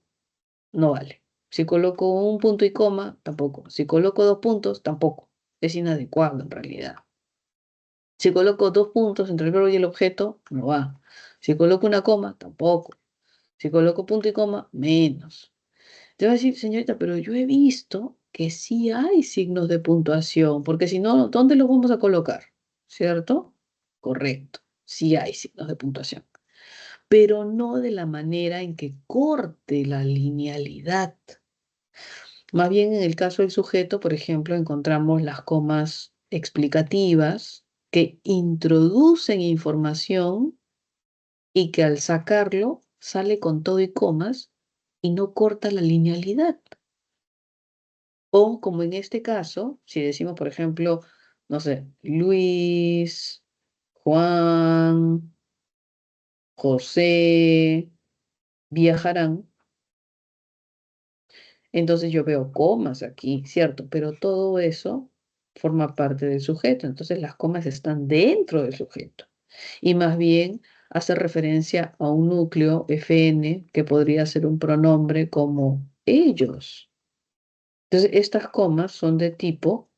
no vale. Si coloco un punto y coma, tampoco. Si coloco dos puntos, tampoco. Es inadecuado en realidad. Si coloco dos puntos entre el verbo y el objeto, no va. Si coloco una coma, tampoco. Si coloco punto y coma, menos. Te va a decir, señorita, pero yo he visto que sí hay signos de puntuación, porque si no, ¿dónde los vamos a colocar? ¿Cierto? Correcto, sí hay signos de puntuación, pero no de la manera en que corte la linealidad. Más bien en el caso del sujeto, por ejemplo, encontramos las comas explicativas que introducen información y que al sacarlo sale con todo y comas y no corta la linealidad. O como en este caso, si decimos, por ejemplo, no sé, Luis, Juan, José viajarán, entonces yo veo comas aquí, ¿cierto? Pero todo eso forma parte del sujeto, entonces las comas están dentro del sujeto. Y más bien hace referencia a un núcleo FN que podría ser un pronombre como ellos. Entonces, estas comas son de tipo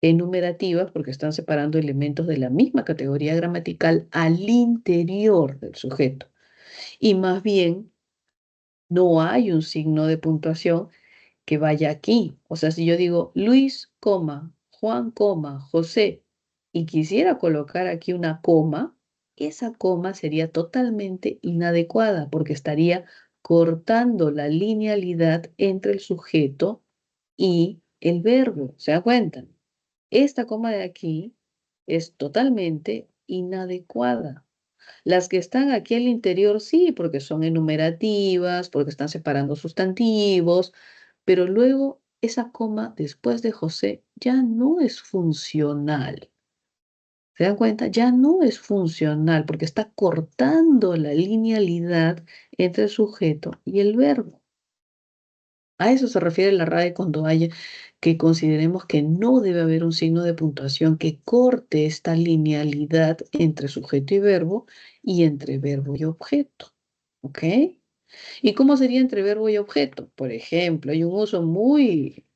enumerativas porque están separando elementos de la misma categoría gramatical al interior del sujeto. Y más bien, no hay un signo de puntuación que vaya aquí. O sea, si yo digo Luis, coma, Juan, coma, José, y quisiera colocar aquí una coma, esa coma sería totalmente inadecuada porque estaría cortando la linealidad entre el sujeto y el verbo. ¿Se dan cuenta? Esta coma de aquí es totalmente inadecuada. Las que están aquí al interior sí, porque son enumerativas, porque están separando sustantivos, pero luego esa coma después de José ya no es funcional. ¿Se dan cuenta? Ya no es funcional porque está cortando la linealidad entre el sujeto y el verbo. A eso se refiere la RAE cuando haya que consideremos que no debe haber un signo de puntuación que corte esta linealidad entre sujeto y verbo y entre verbo y objeto. ¿Ok? ¿Y cómo sería entre verbo y objeto? Por ejemplo, hay un uso muy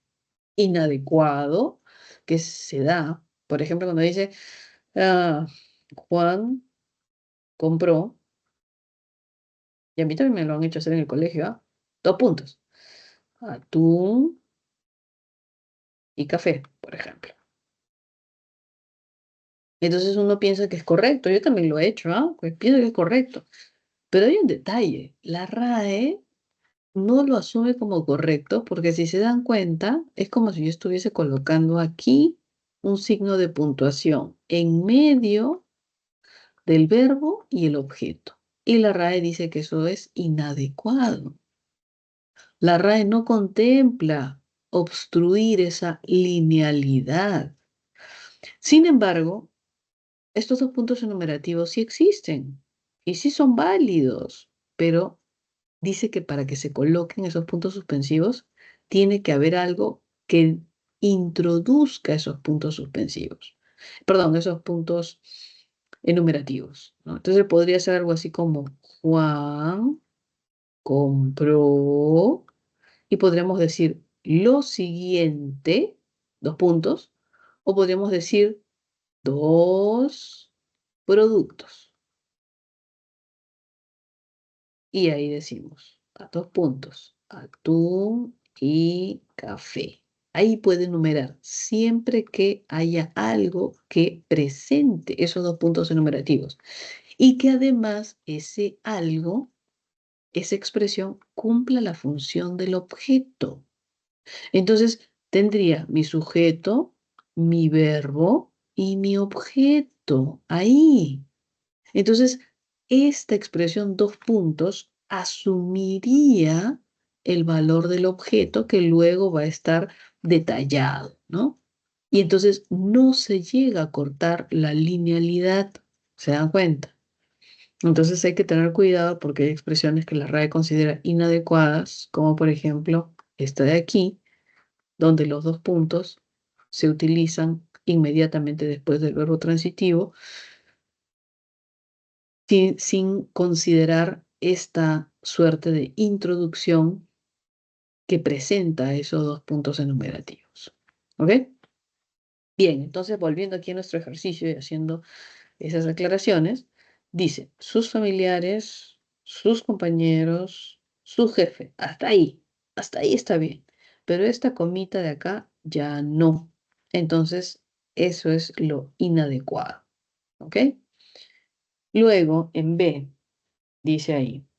inadecuado que se da, por ejemplo, cuando dice, Juan compró, y a mí también me lo han hecho hacer en el colegio, Dos puntos, atún y café, por ejemplo. Entonces uno piensa que es correcto, yo también lo he hecho, pues pienso que es correcto. Pero hay un detalle, la RAE no lo asume como correcto porque si se dan cuenta, es como si yo estuviese colocando aquí un signo de puntuación en medio del verbo y el objeto. Y la RAE dice que eso es inadecuado. La RAE no contempla obstruir esa linealidad. Sin embargo, estos dos puntos enumerativos sí existen y sí son válidos, pero dice que para que se coloquen esos puntos suspensivos, tiene que haber algo que introduzca esos puntos suspensivos. Perdón, esos puntos enumerativos, ¿no? Entonces podría ser algo así como Juan compró y podríamos decir lo siguiente, dos puntos, o podríamos decir dos productos. Y ahí decimos, a dos puntos, atún y café. Ahí puede enumerar siempre que haya algo que presente esos dos puntos enumerativos y que además ese algo, esa expresión, cumpla la función del objeto. Entonces tendría mi sujeto, mi verbo y mi objeto ahí. Entonces, esta expresión dos puntos asumiría el valor del objeto que luego va a estar detallado, ¿no? Y entonces no se llega a cortar la linealidad, ¿se dan cuenta? Entonces hay que tener cuidado porque hay expresiones que la RAE considera inadecuadas, como por ejemplo esta de aquí, donde los dos puntos se utilizan inmediatamente después del verbo transitivo sin considerar esta suerte de introducción que presenta esos dos puntos enumerativos. ¿Ok? Bien, entonces volviendo aquí a nuestro ejercicio y haciendo esas aclaraciones, dice sus familiares, sus compañeros, su jefe, hasta ahí está bien, pero esta comita de acá ya no. Entonces, eso es lo inadecuado. ¿Ok? Luego, en B, dice ahí.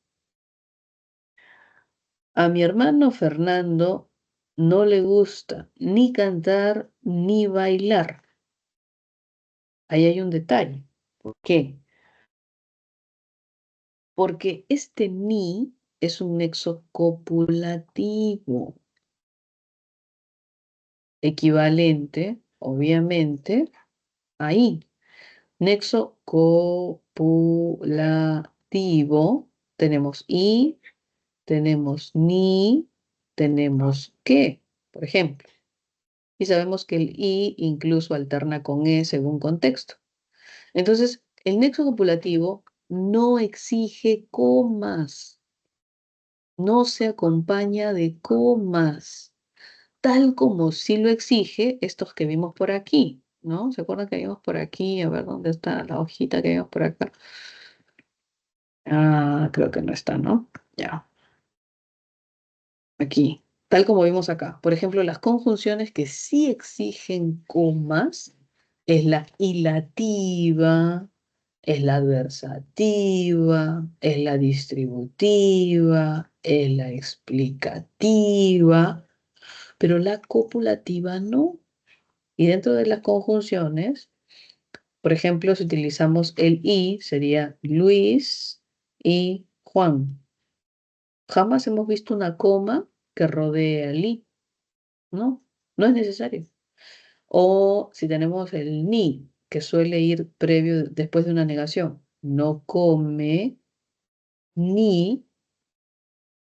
A mi hermano Fernando no le gusta ni cantar ni bailar. Ahí hay un detalle. ¿Por qué? Porque este ni es un nexo copulativo, equivalente, obviamente, ahí. Nexo copulativo, tenemos y, tenemos ni, tenemos que, por ejemplo. Y sabemos que el i incluso alterna con e según contexto. Entonces, el nexo copulativo no exige comas, no se acompaña de comas, tal como sí lo exige estos que vimos por aquí, ¿no? ¿Se acuerdan que vimos por aquí? A ver, ¿dónde está la hojita que vimos por acá? Creo que no está, ¿no? Ya, aquí, tal como vimos acá. Por ejemplo, las conjunciones que sí exigen comas es la ilativa, es la adversativa, es la distributiva, es la explicativa, pero la copulativa no. Y dentro de las conjunciones, por ejemplo, si utilizamos el y, sería Luis y Juan. Jamás hemos visto una coma que rodee al i, ¿no? No es necesario. O si tenemos el ni, que suele ir previo después de una negación. No come ni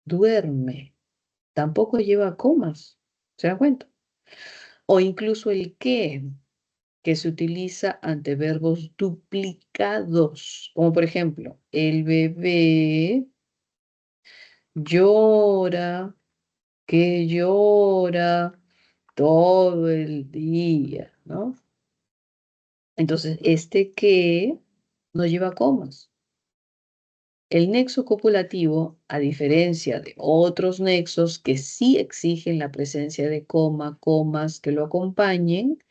duerme. Tampoco lleva comas. ¿Se dan cuenta? O incluso el que se utiliza ante verbos duplicados, como por ejemplo, el bebé llora, que llora todo el día, ¿no? Entonces, este que no lleva comas. El nexo copulativo, a diferencia de otros nexos que sí exigen la presencia de comas que lo acompañen,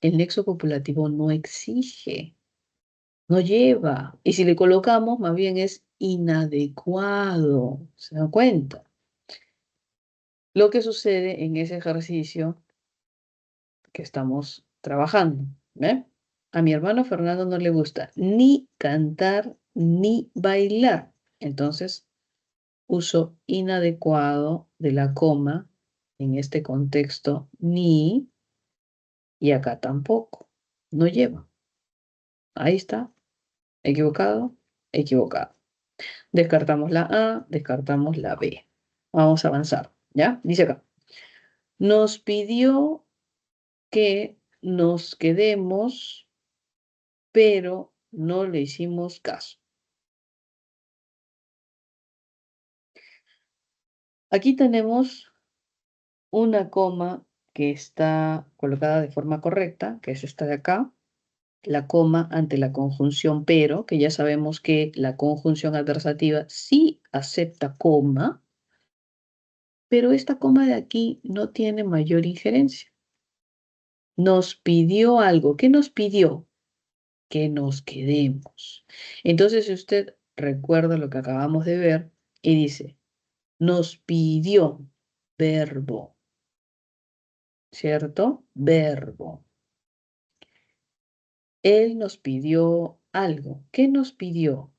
el nexo copulativo no exige, no lleva. Y si le colocamos, más bien es inadecuado. ¿Se dan cuenta? Lo que sucede en ese ejercicio que estamos trabajando, ¿ve? A mi hermano Fernando no le gusta ni cantar ni bailar. Entonces, uso inadecuado de la coma en este contexto ni y acá tampoco. No lleva. Ahí está. Equivocado, equivocado. Descartamos la A, descartamos la B. Vamos a avanzar, ¿ya? Dice acá. Nos pidió que nos quedemos, pero no le hicimos caso. Aquí tenemos una coma que está colocada de forma correcta, que es esta de acá, la coma ante la conjunción pero, que ya sabemos que la conjunción adversativa sí acepta coma, pero esta coma de aquí no tiene mayor injerencia. Nos pidió algo. ¿Qué nos pidió? Que nos quedemos. Entonces, si usted recuerda lo que acabamos de ver y dice, nos pidió verbo, ¿cierto? Verbo. Él nos pidió algo. ¿Qué nos pidió?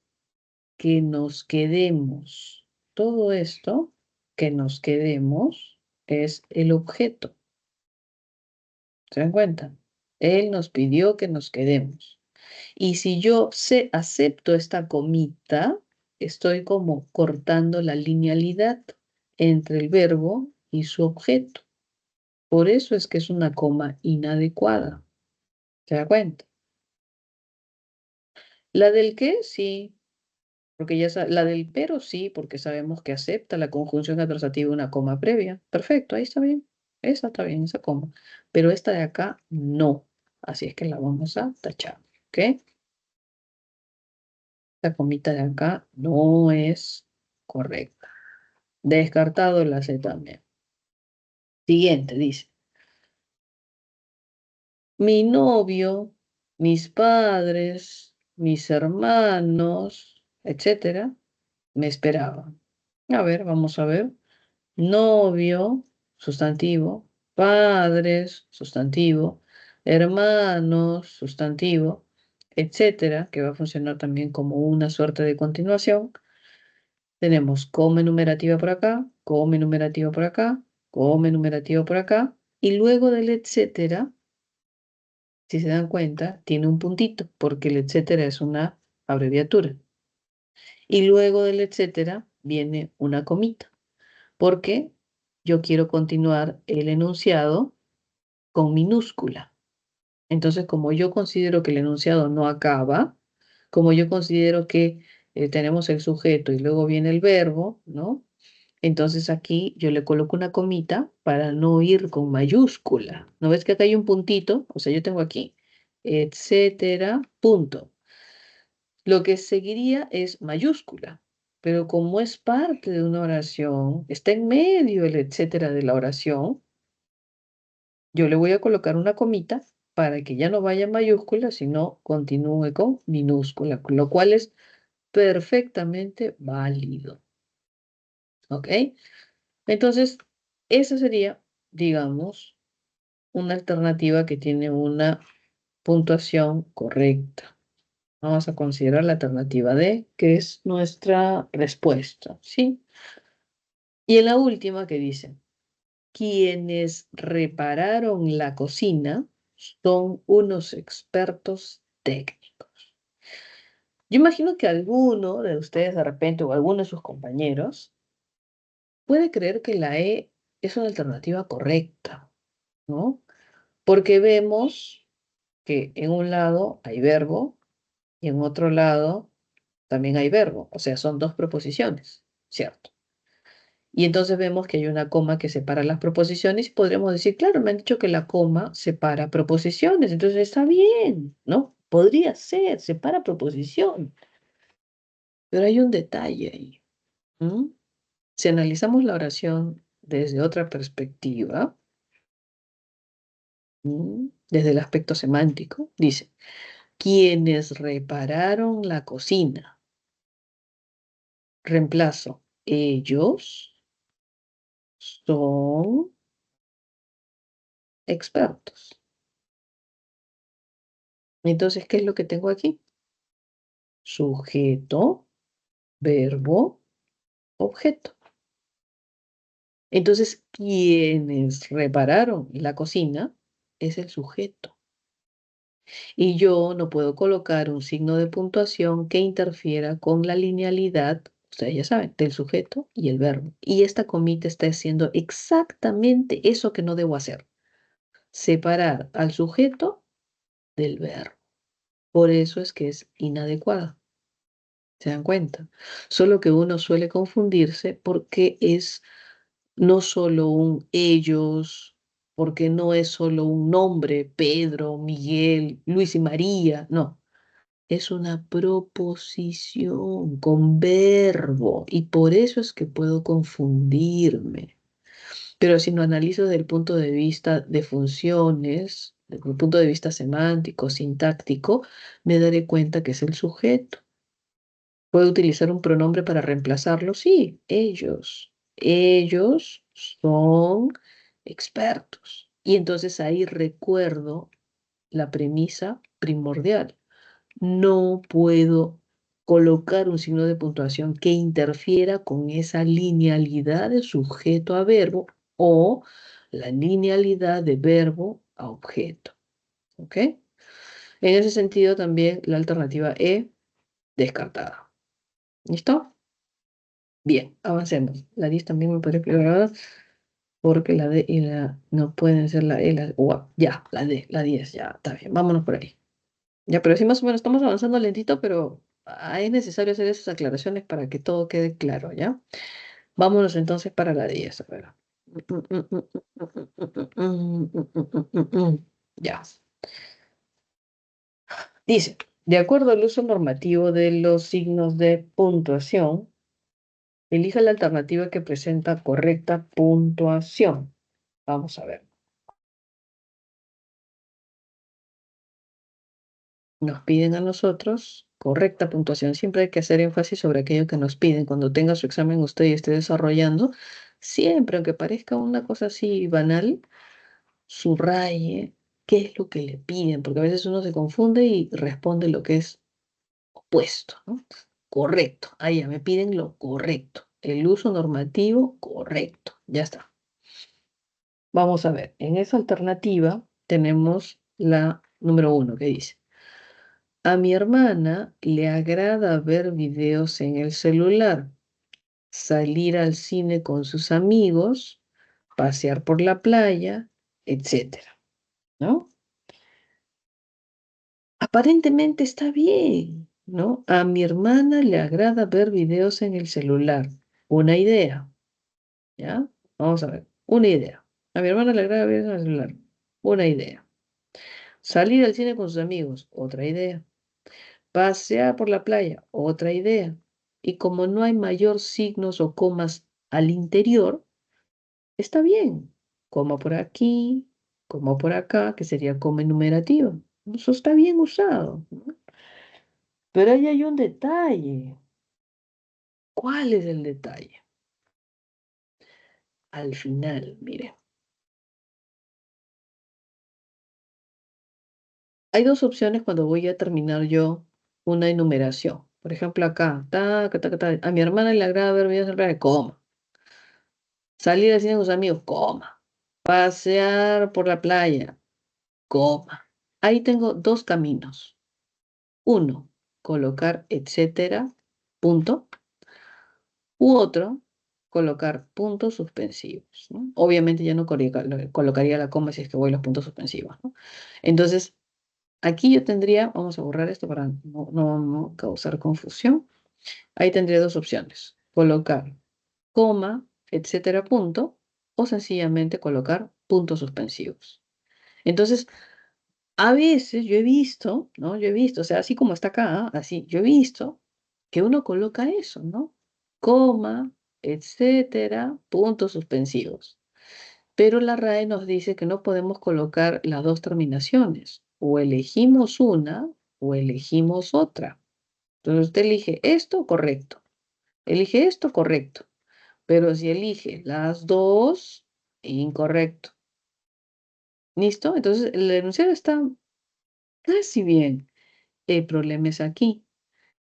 Que nos quedemos. Todo esto, que nos quedemos, es el objeto. ¿Se dan cuenta? Él nos pidió que nos quedemos. Y si yo acepto esta comita, estoy como cortando la linealidad entre el verbo y su objeto. Por eso es que es una coma inadecuada. ¿Se da cuenta? La del qué, sí, porque la del pero sí, porque sabemos que acepta la conjunción adversativa de una coma previa. Perfecto, ahí está bien. Esa está bien, esa coma. Pero esta de acá, no. Así es que la vamos a tachar. ¿Ok? La comita de acá no es correcta. Descartado la C también. Siguiente, dice. Mi novio, mis padres, mis hermanos, etcétera, me esperaban. A ver, vamos a ver. Novio, sustantivo. Padres, sustantivo. Hermanos, sustantivo, etcétera, que va a funcionar también como una suerte de continuación. Tenemos coma enumerativa por acá, coma enumerativa por acá, coma enumerativa por acá, y luego del etcétera, si se dan cuenta, tiene un puntito, porque el etcétera es una abreviatura. Y luego del etcétera viene una comita, porque yo quiero continuar el enunciado con minúscula. Entonces, como yo considero que el enunciado no acaba, como yo considero que tenemos el sujeto y luego viene el verbo, ¿no? Entonces aquí yo le coloco una comita para no ir con mayúscula. ¿No ves que acá hay un puntito? O sea, yo tengo aquí, etcétera, punto. Lo que seguiría es mayúscula, pero como es parte de una oración, está en medio el etcétera de la oración, yo le voy a colocar una comita para que ya no vaya en mayúscula, sino continúe con minúscula, lo cual es perfectamente válido. ¿Ok? Entonces, esa sería, digamos, una alternativa que tiene una puntuación correcta. Vamos a considerar la alternativa D, que es nuestra respuesta, ¿sí? Y en la última que dice, quienes repararon la cocina son unos expertos técnicos. Yo imagino que alguno de ustedes de repente o alguno de sus compañeros puede creer que la E es una alternativa correcta, ¿no? Porque vemos que en un lado hay verbo y en otro lado también hay verbo. O sea, son dos preposiciones, ¿cierto? Y entonces vemos que hay una coma que separa las proposiciones y podríamos decir, claro, me han dicho que la coma separa proposiciones, entonces está bien, ¿no? Podría ser, separa proposición, pero hay un detalle ahí. ¿M? Si analizamos la oración desde otra perspectiva, desde el aspecto semántico, dice, quienes repararon la cocina, reemplazo, ellos son expertos. Entonces, ¿qué es lo que tengo aquí? Sujeto, verbo, objeto. Entonces, quienes repararon la cocina es el sujeto. Y yo no puedo colocar un signo de puntuación que interfiera con la linealidad, ustedes ya saben, del sujeto y el verbo. Y esta comita está haciendo exactamente eso que no debo hacer. Separar al sujeto del verbo. Por eso es que es inadecuada. ¿Se dan cuenta? Solo que uno suele confundirse porque es no solo un ellos, porque no es solo un nombre, Pedro, Miguel, Luis y María, no. Es una proposición con verbo y por eso es que puedo confundirme. Pero si lo analizo desde el punto de vista de funciones, desde el punto de vista semántico, sintáctico, me daré cuenta que es el sujeto. ¿Puedo utilizar un pronombre para reemplazarlo? Sí, ellos. Ellos son expertos. Y entonces ahí recuerdo la premisa primordial. No puedo colocar un signo de puntuación que interfiera con esa linealidad de sujeto a verbo o la linealidad de verbo a objeto. ¿Ok? En ese sentido también la alternativa E descartada. ¿Listo? Bien, avancemos. La 10 también me parece explicar porque la D y la no pueden ser la E, la ya, la D, la 10, ya, está bien, vámonos por ahí. Ya, pero sí más o menos estamos avanzando lentito, pero es necesario hacer esas aclaraciones para que todo quede claro, ¿ya? Vámonos entonces para la 10, a ver. Ya. Dice, de acuerdo al uso normativo de los signos de puntuación, elija la alternativa que presenta correcta puntuación. Vamos a ver. Nos piden a nosotros correcta puntuación. Siempre hay que hacer énfasis sobre aquello que nos piden. Cuando tenga su examen usted y esté desarrollando, siempre, aunque parezca una cosa así banal, subraye qué es lo que le piden, porque a veces uno se confunde y responde lo que es opuesto, ¿no? Correcto. Ahí ya me piden lo correcto. El uso normativo correcto. Ya está. Vamos a ver. En esa alternativa tenemos la número 1 que dice. A mi hermana le agrada ver videos en el celular, salir al cine con sus amigos, pasear por la playa, etcétera, ¿no? Aparentemente está bien, ¿no? A mi hermana le agrada ver videos en el celular. Una idea, ¿ya? Vamos a ver, una idea. A mi hermana le agrada ver videos en el celular. Una idea. Salir al cine con sus amigos. Otra idea. Pasear por la playa, otra idea. Y como no hay mayor signos o comas al interior, está bien. Coma por aquí, coma por acá, que sería coma enumerativa. Eso está bien usado, ¿no? Pero ahí hay un detalle. ¿Cuál es el detalle? Al final, mire. Hay dos opciones cuando voy a terminar yo una enumeración. Por ejemplo, acá, a mi hermana le agrada ver videos en la playa, coma. Salir al cine con sus amigos, coma. Pasear por la playa, coma. Ahí tengo dos caminos. Uno, colocar etcétera, punto. U otro, colocar puntos suspensivos, ¿no? Obviamente ya no colocaría la coma si es que voy a los puntos suspensivos, ¿no? Entonces, aquí yo tendría, vamos a borrar esto para no causar confusión. Ahí tendría dos opciones. Colocar coma etcétera, punto, o sencillamente colocar puntos suspensivos. Entonces, a veces yo he visto, ¿no? Yo he visto, o sea, así como está acá, así, yo he visto que uno coloca eso, ¿no? Coma, etcétera, puntos suspensivos. Pero la RAE nos dice que no podemos colocar las dos terminaciones. O elegimos una o elegimos otra. Entonces usted elige esto, correcto. Elige esto, correcto. Pero si elige las dos, incorrecto. ¿Listo? Entonces el enunciado está casi bien. El problema es aquí.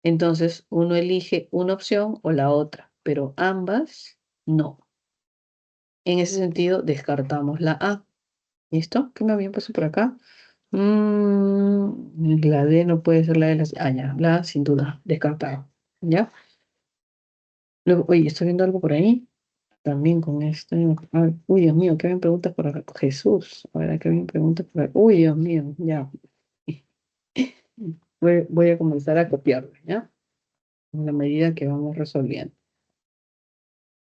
Entonces uno elige una opción o la otra, pero ambas no. En ese sentido, descartamos la A. ¿Listo? ¿Qué me habían puesto por acá? La D no puede ser la de las... Ah, ya, la A, sin duda, descartado. ¿Ya? Luego, oye, estoy viendo algo por ahí. También con esto. Ay, uy, Dios mío, ¿qué me preguntas por acá? Jesús, a ver, ¿qué me preguntas por acá? Uy, Dios mío, ya. Voy a comenzar a copiarlo, ¿ya? En la medida que vamos resolviendo.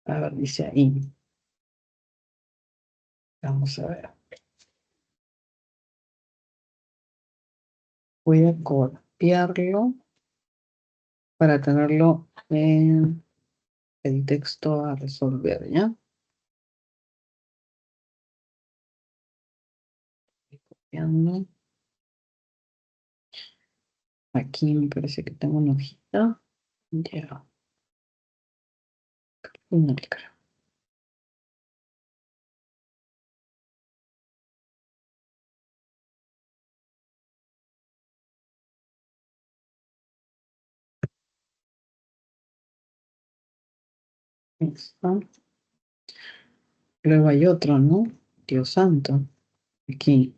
A ver, dice ahí. Vamos a ver. Voy a copiarlo para tenerlo en el texto a resolver, ¿ya? Copiando. Aquí me parece que tengo una hojita. Ya. No, creo. Listo. Luego hay otro, ¿no? Dios santo. Aquí.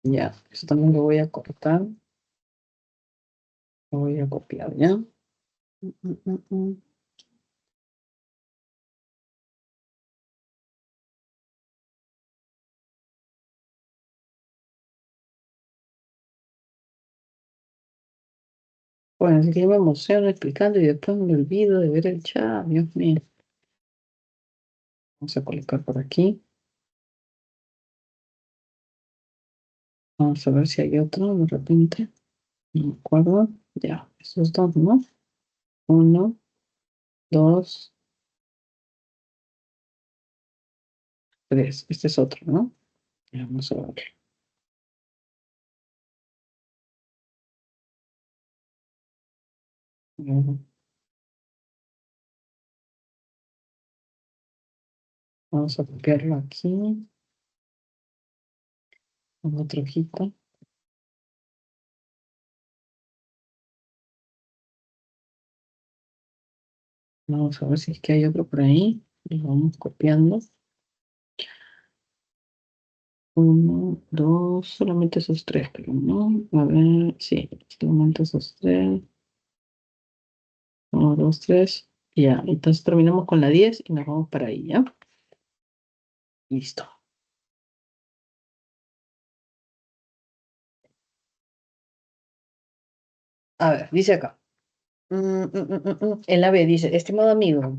Ya. Eso también lo voy a cortar. Lo voy a copiar, ¿ya? Mm. Bueno, así que yo me emociono explicando y después me olvido de ver el chat. Dios mío. Vamos a colocar por aquí. Vamos a ver si hay otro de repente. No me acuerdo. Ya. Esos dos, ¿no? Uno, dos, tres. Este es otro, ¿no? Ya, vamos a ver. Ujú. Vamos a copiarlo aquí. En otra hojita. Vamos a ver si es que hay otro por ahí. Y vamos copiando. Uno, dos, solamente esos tres, pero no. A ver, sí, solamente esos tres. Uno, dos, tres. Ya, entonces terminamos con la 10 y nos vamos para ahí, ¿ya? Listo. A ver, dice acá. En la B dice, estimado amigo,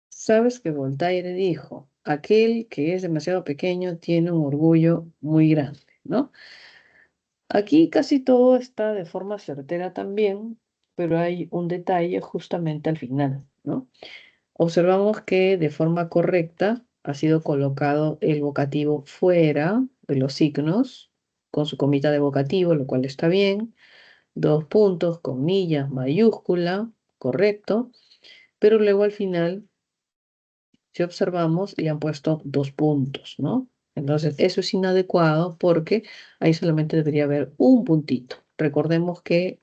sabes que Voltaire dijo, aquel que es demasiado pequeño tiene un orgullo muy grande, ¿no? Aquí casi todo está de forma certera también, pero hay un detalle justamente al final, ¿no? Observamos que de forma correcta ha sido colocado el vocativo fuera de los signos, con su comita de vocativo, lo cual está bien. Dos puntos, comillas, mayúscula, correcto. Pero luego al final, si observamos, le han puesto dos puntos, ¿no? Entonces, eso es inadecuado porque ahí solamente debería haber un puntito. Recordemos que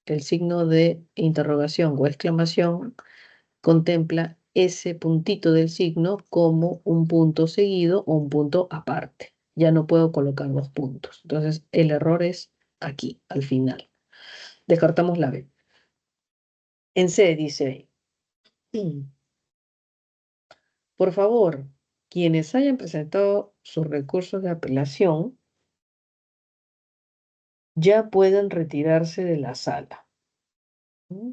el signo de interrogación o exclamación contempla ese puntito del signo como un punto seguido o un punto aparte. Ya no puedo colocar dos puntos. Entonces, el error es aquí, al final. Descartamos la B. En C dice, por favor, quienes hayan presentado sus recursos de apelación ya pueden retirarse de la sala. ¿Mm?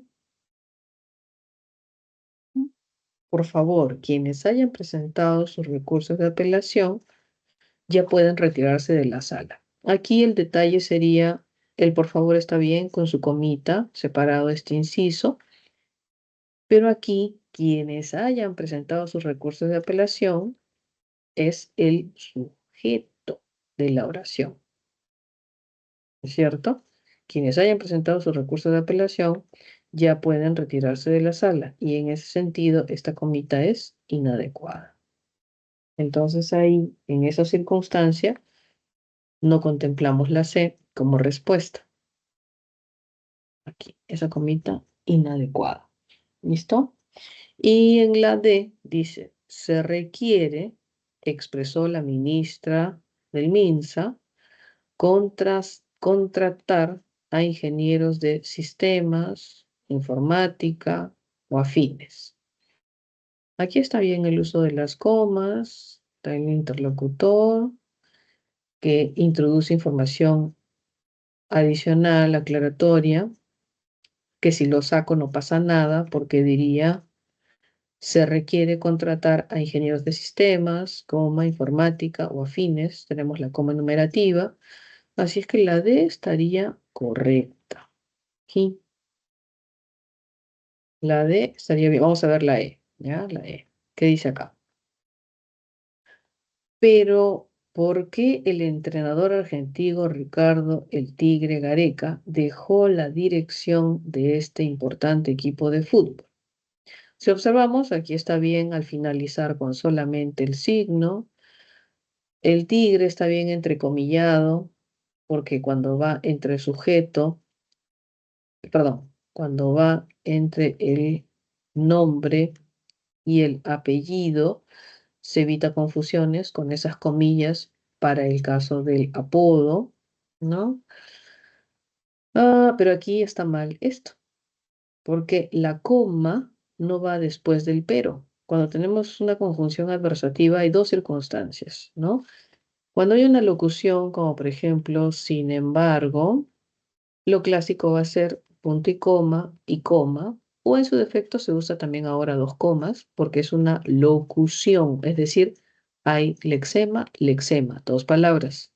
Por favor, quienes hayan presentado sus recursos de apelación ya pueden retirarse de la sala. Aquí el detalle sería, el por favor está bien con su comita, separado este inciso, pero aquí quienes hayan presentado sus recursos de apelación es el sujeto de la oración, ¿es cierto? Quienes hayan presentado sus recursos de apelación ya pueden retirarse de la sala y en ese sentido esta comita es inadecuada. Entonces ahí, en esa circunstancia, no contemplamos la C como respuesta. Aquí, esa comita inadecuada. ¿Listo? Y en la D dice, se requiere, expresó la ministra del MINSA, contratar a ingenieros de sistemas, informática o afines. Aquí está bien el uso de las comas, está el interlocutor que introduce información adicional, aclaratoria, que si lo saco no pasa nada porque diría, se requiere contratar a ingenieros de sistemas, coma, informática o afines, tenemos la coma numerativa, así es que la D estaría correcta. Aquí, la D estaría bien, vamos a ver la E, ¿ya? La E, ¿qué dice acá? Pero, ¿por qué el entrenador argentino Ricardo El Tigre Gareca dejó la dirección de este importante equipo de fútbol? Si observamos, aquí está bien al finalizar con solamente el signo. El tigre está bien entrecomillado porque cuando va entre sujeto, perdón, cuando va entre el nombre y el apellido, se evita confusiones con esas comillas para el caso del apodo, ¿no? Pero aquí está mal esto, porque la coma no va después del pero. Cuando tenemos una conjunción adversativa hay dos circunstancias, ¿no? Cuando hay una locución, como por ejemplo, sin embargo, lo clásico va a ser punto y coma, o en su defecto se usa también ahora dos comas, porque es una locución, es decir, hay lexema, lexema, dos palabras.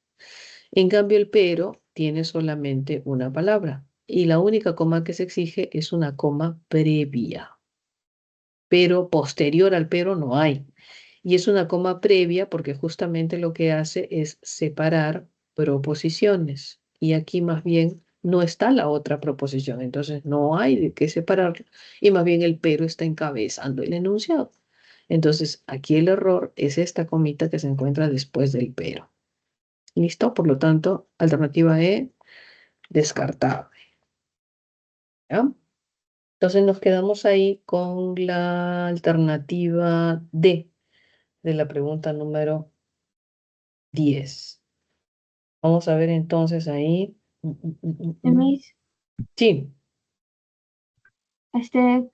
En cambio, el pero tiene solamente una palabra, y la única coma que se exige es una coma previa, pero posterior al pero no hay. Y es una coma previa porque justamente lo que hace es separar proposiciones. Y aquí más bien no está la otra proposición. Entonces no hay de qué separarlo. Y más bien el pero está encabezando el enunciado. Entonces aquí el error es esta comita que se encuentra después del pero. ¿Listo? Por lo tanto, alternativa E, descartable. ¿Ya? Entonces nos quedamos ahí con la alternativa D de la pregunta número 10. Vamos a ver entonces ahí. Miss, Sí,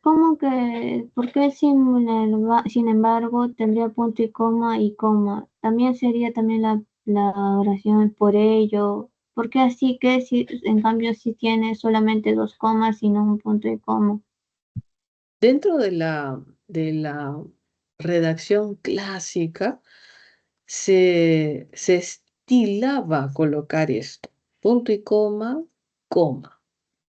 ¿cómo que, por qué sin embargo tendría punto y coma? También sería también la oración por ello. ¿Por qué así que si, en cambio si tiene solamente dos comas y no un punto y coma? dentro de la redacción clásica se estilaba colocar esto, punto y coma,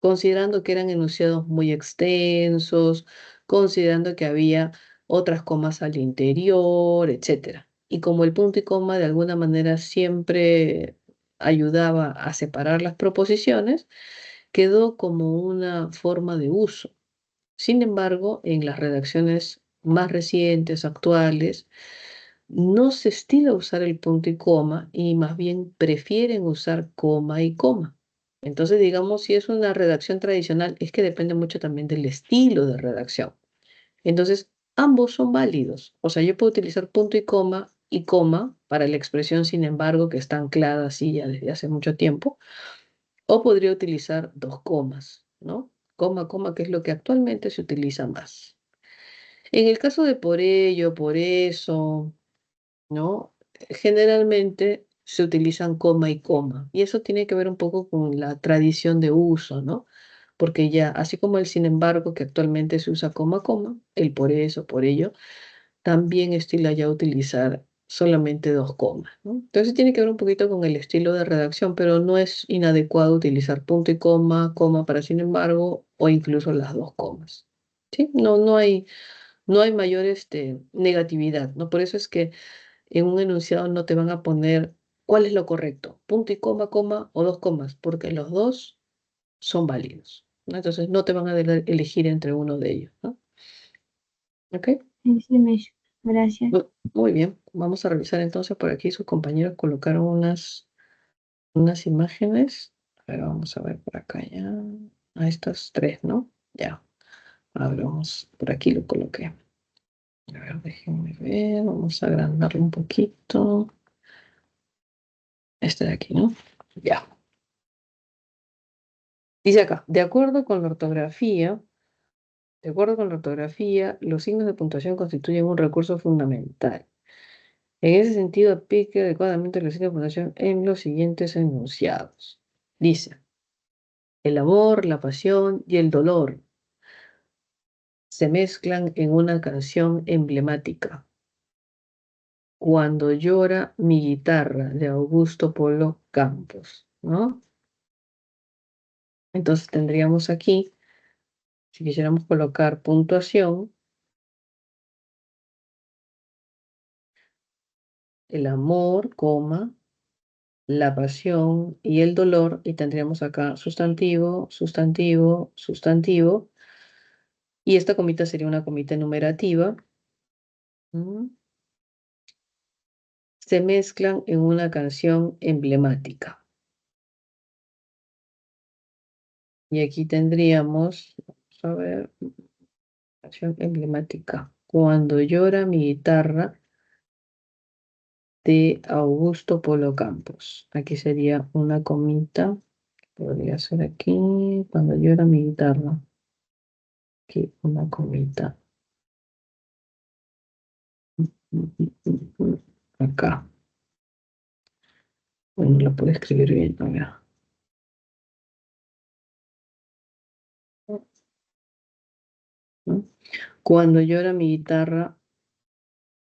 considerando que eran enunciados muy extensos, considerando que había otras comas al interior, etcétera. Y como el punto y coma de alguna manera siempre ayudaba a separar las proposiciones, quedó como una forma de uso. Sin embargo, en las redacciones más recientes, actuales, no se estila usar el punto y coma y más bien prefieren usar coma y coma. Entonces, digamos, si es una redacción tradicional, es que depende mucho también del estilo de redacción. Entonces, ambos son válidos. O sea, yo puedo utilizar punto y coma para la expresión, sin embargo, que está anclada así ya desde hace mucho tiempo, o podría utilizar dos comas, ¿no? Coma, que es lo que actualmente se utiliza más. En el caso de por ello, por eso, ¿no? Generalmente se utilizan coma y coma, y eso tiene que ver un poco con la tradición de uso, ¿no? porque ya, así como el sin embargo, que actualmente se usa coma, coma, el por eso, por ello, también estila ya utilizar solamente dos comas, ¿no? Entonces tiene que ver un poquito con el estilo de redacción, pero no es inadecuado utilizar punto y coma para sin embargo, o incluso las dos comas. ¿Sí? No hay mayor negatividad, ¿no? Por eso es que en un enunciado no te van a poner cuál es lo correcto, punto y coma o dos comas, porque los dos son válidos, ¿no? Entonces no te van a elegir entre uno de ellos, ¿no? ¿Ok? Sí, sí, Miss. Gracias. Muy bien, vamos a revisar entonces por aquí. Sus compañeros colocaron unas imágenes. A ver, vamos a ver por acá ya. A estas tres, ¿no? Ya. A ver, vamos, por aquí lo coloqué. A ver, déjenme ver, vamos a agrandarlo un poquito. Este de aquí, ¿no? Ya. Dice acá, de acuerdo con la ortografía, los signos de puntuación constituyen un recurso fundamental. En ese sentido, aplique adecuadamente los signos de puntuación en los siguientes enunciados. Dice, el amor, la pasión y el dolor se mezclan en una canción emblemática. Cuando llora mi guitarra, de Augusto Polo Campos, ¿no? Entonces tendríamos aquí, si quisiéramos colocar puntuación, el amor, coma, la pasión y el dolor, y tendríamos acá sustantivo, sustantivo, sustantivo, y esta comita sería una comita enumerativa. ¿Mm? Se mezclan en una canción emblemática. Y aquí tendríamos, vamos a ver, canción emblemática. Cuando llora mi guitarra, de Augusto Polo Campos. Aquí sería una comita. Podría ser aquí, cuando llora mi guitarra. Aquí una comita. Acá. Bueno, lo puedo escribir bien, a ver. ¿No? Cuando llora mi guitarra,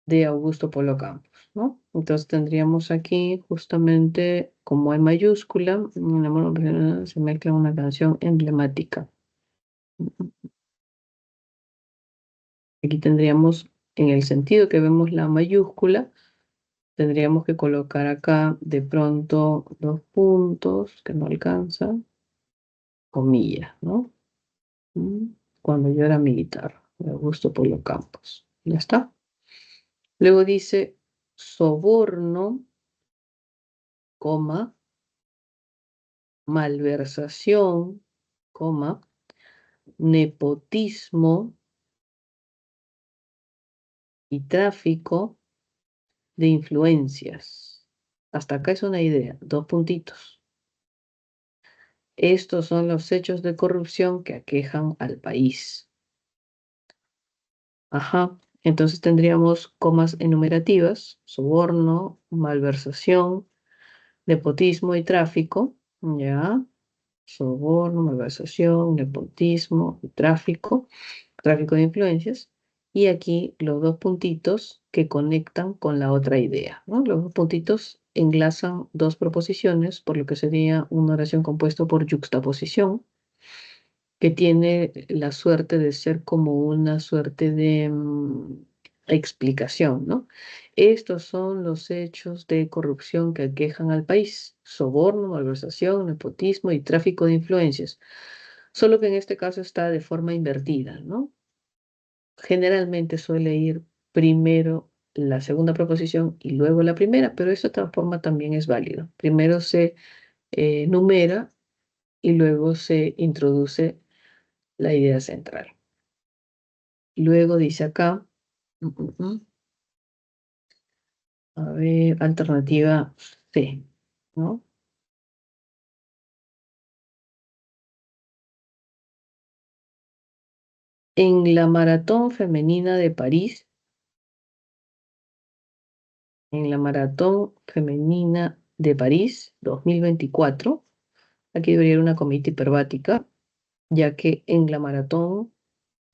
de Augusto Polo Campos, ¿no? Entonces tendríamos aquí justamente, como hay mayúscula, en la mano se mezcla una canción emblemática. Aquí tendríamos, en el sentido que vemos la mayúscula, tendríamos que colocar acá de pronto dos puntos, que no alcanza, comillas, ¿no? Mm, Cuando llora mi guitarra, de Augusto Polo Campos. Ya está. Luego dice soborno, coma, malversación, coma, nepotismo y tráfico de influencias. Hasta acá es una idea, dos puntitos. Estos son los hechos de corrupción que aquejan al país. Ajá, entonces tendríamos comas enumerativas, soborno, malversación, nepotismo y tráfico, ¿ya? Soborno, malversación, nepotismo y tráfico de influencias, y aquí los dos puntitos que conectan con la otra idea, ¿no? Los dos puntitos enlazan dos proposiciones, por lo que sería una oración compuesta por yuxtaposición, que tiene la suerte de ser como una suerte de explicación, ¿no? Estos son los hechos de corrupción que aquejan al país: soborno, malversación, nepotismo y tráfico de influencias. Solo que en este caso está de forma invertida, ¿no? Generalmente suele ir primero la segunda proposición y luego la primera, pero esta otra forma también es válido. Primero se numera y luego se introduce la idea central. Luego dice acá, mm, mm, mm, a ver, alternativa C, ¿no? En la maratón femenina de París, en la maratón femenina de París 2024, aquí debería haber una comita hiperbática, ya que en la maratón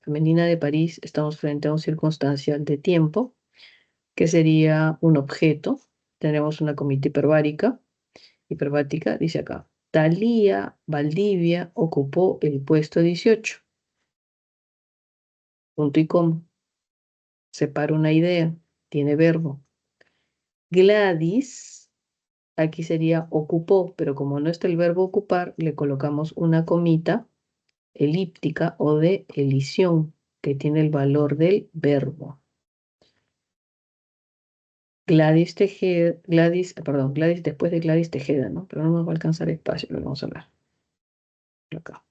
femenina de París estamos frente a un circunstancial de tiempo, que sería un objeto. Tenemos una comita hiperbática, dice acá. Thalía Valdivia ocupó el puesto 18. Punto y coma. Separa una idea. Tiene verbo. Gladys, aquí sería ocupó, pero como no está el verbo ocupar, le colocamos una comita elíptica o de elisión, que tiene el valor del verbo. Gladys Tejeda, Gladys después de Gladys Tejeda, ¿no? Pero no nos va a alcanzar espacio, lo vamos a hablar. Acá.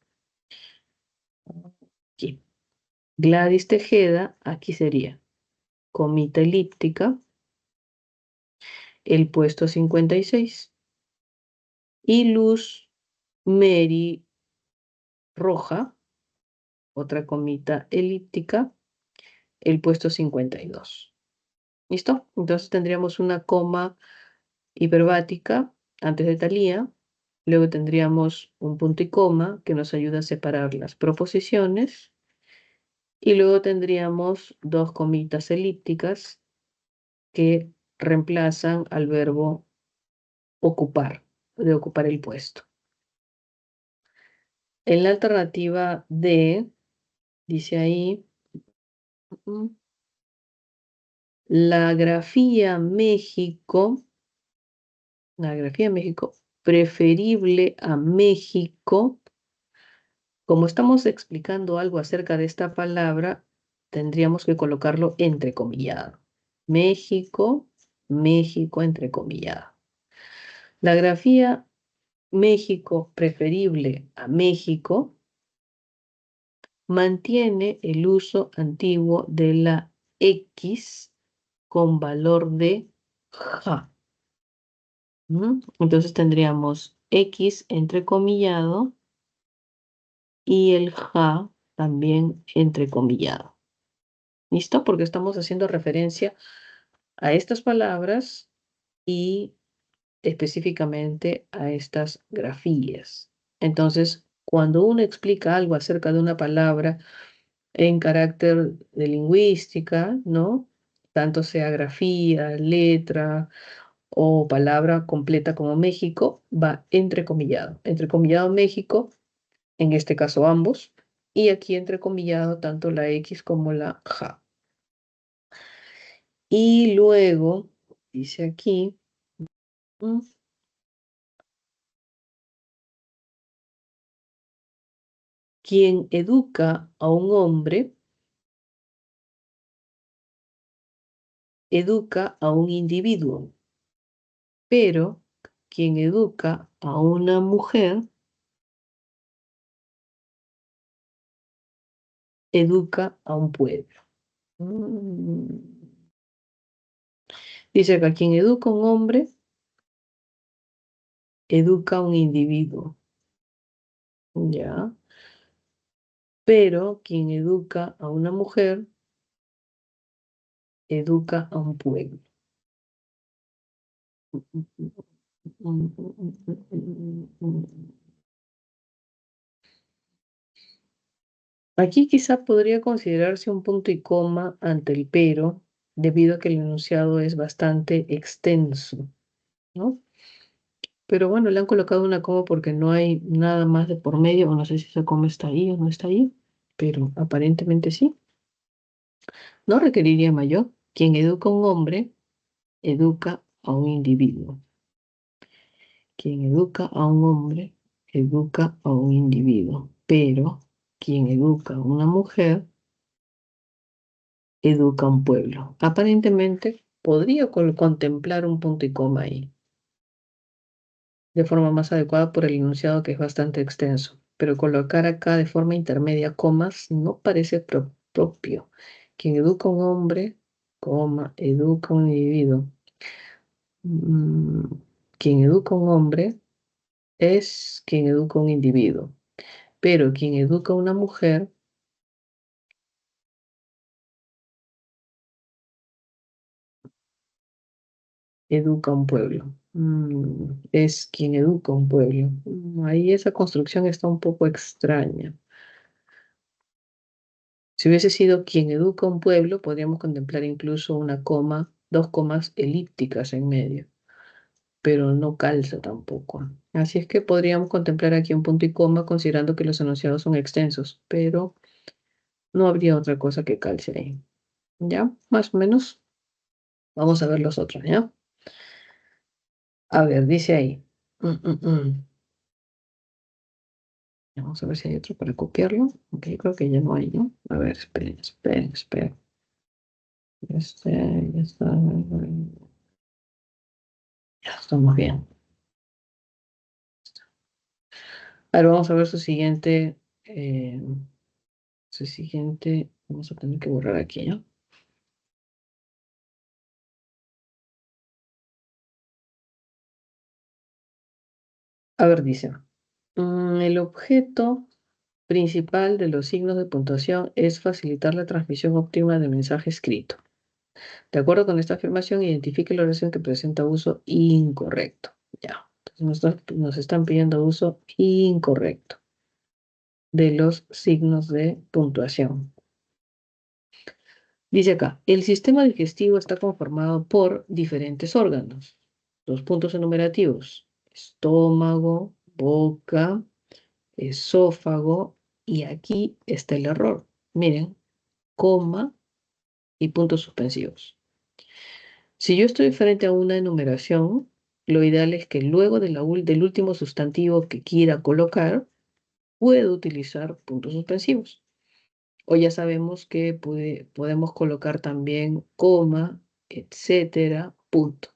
Aquí. Gladys Tejeda, aquí sería comita elíptica, el puesto 56. Y Luz Mary Roja, otra comita elíptica, el puesto 52. ¿Listo? Entonces tendríamos una coma hiperbática antes de Thalía. Luego tendríamos un punto y coma que nos ayuda a separar las proposiciones. Y luego tendríamos dos comitas elípticas que reemplazan al verbo ocupar, de ocupar el puesto. En la alternativa D, dice ahí, la grafía México, preferible a México. Como estamos explicando algo acerca de esta palabra, tendríamos que colocarlo entrecomillado. México, México entrecomillado. La grafía México preferible a México mantiene el uso antiguo de la X con valor de ja. Entonces tendríamos X entrecomillado y el ja también entrecomillado. ¿Listo? Porque estamos haciendo referencia a estas palabras y específicamente a estas grafías. Entonces, cuando uno explica algo acerca de una palabra en carácter de lingüística, ¿no? Tanto sea grafía, letra o palabra completa como México, va entrecomillado. Entrecomillado México, en este caso ambos, y aquí entrecomillado tanto la X como la ja. Y luego, dice aquí, quien educa a un hombre, educa a un individuo, pero quien educa a una mujer, educa a un pueblo. Dice acá, quien educa a un hombre, educa a un individuo. Ya. Pero quien educa a una mujer, educa a un pueblo. Aquí quizá podría considerarse un punto y coma ante el pero, debido a que el enunciado es bastante extenso, ¿no? Pero bueno, le han colocado una coma porque no hay nada más de por medio, o no sé si esa coma está ahí o no está ahí, pero aparentemente sí. No requeriría mayor. Quien educa a un hombre, educa a un individuo. Quien educa a un hombre, educa a un individuo. Pero quien educa a una mujer, educa a un pueblo. Aparentemente podría contemplar un punto y coma ahí, de forma más adecuada por el enunciado que es bastante extenso. Pero colocar acá de forma intermedia comas no parece propio. Quien educa a un hombre, coma, educa a un individuo. Quien educa a un hombre es quien educa a un individuo, pero quien educa a una mujer educa a un pueblo. Es quien educa a un pueblo. Ahí esa construcción está un poco extraña. Si hubiese sido quien educa a un pueblo, podríamos contemplar incluso una coma, dos comas elípticas en medio, pero no calza tampoco. Así es que podríamos contemplar aquí un punto y coma considerando que los enunciados son extensos, pero no habría otra cosa que calce ahí. ¿Ya? Más o menos. Vamos a ver los otros, ¿ya? A ver, dice ahí. Mm. Vamos a ver si hay otro para copiarlo. Ok, creo que ya no hay, ¿no? A ver, esperen. Ya está. Ya estamos bien. Ahora vamos a ver su siguiente. Su siguiente. Vamos a tener que borrar aquí, ¿no? A ver, dice. El objeto principal de los signos de puntuación es facilitar la transmisión óptima del mensaje escrito. De acuerdo con esta afirmación, identifique la oración que presenta uso incorrecto. Ya. Entonces nos están pidiendo uso incorrecto de los signos de puntuación. Dice acá, el sistema digestivo está conformado por diferentes órganos. Los puntos enumerativos: estómago, boca, esófago, y aquí está el error. Miren, coma y puntos suspensivos. Si yo estoy frente a una enumeración, lo ideal es que luego del último sustantivo que quiera colocar, puedo utilizar puntos suspensivos. O ya sabemos que podemos colocar también coma, etcétera, punto.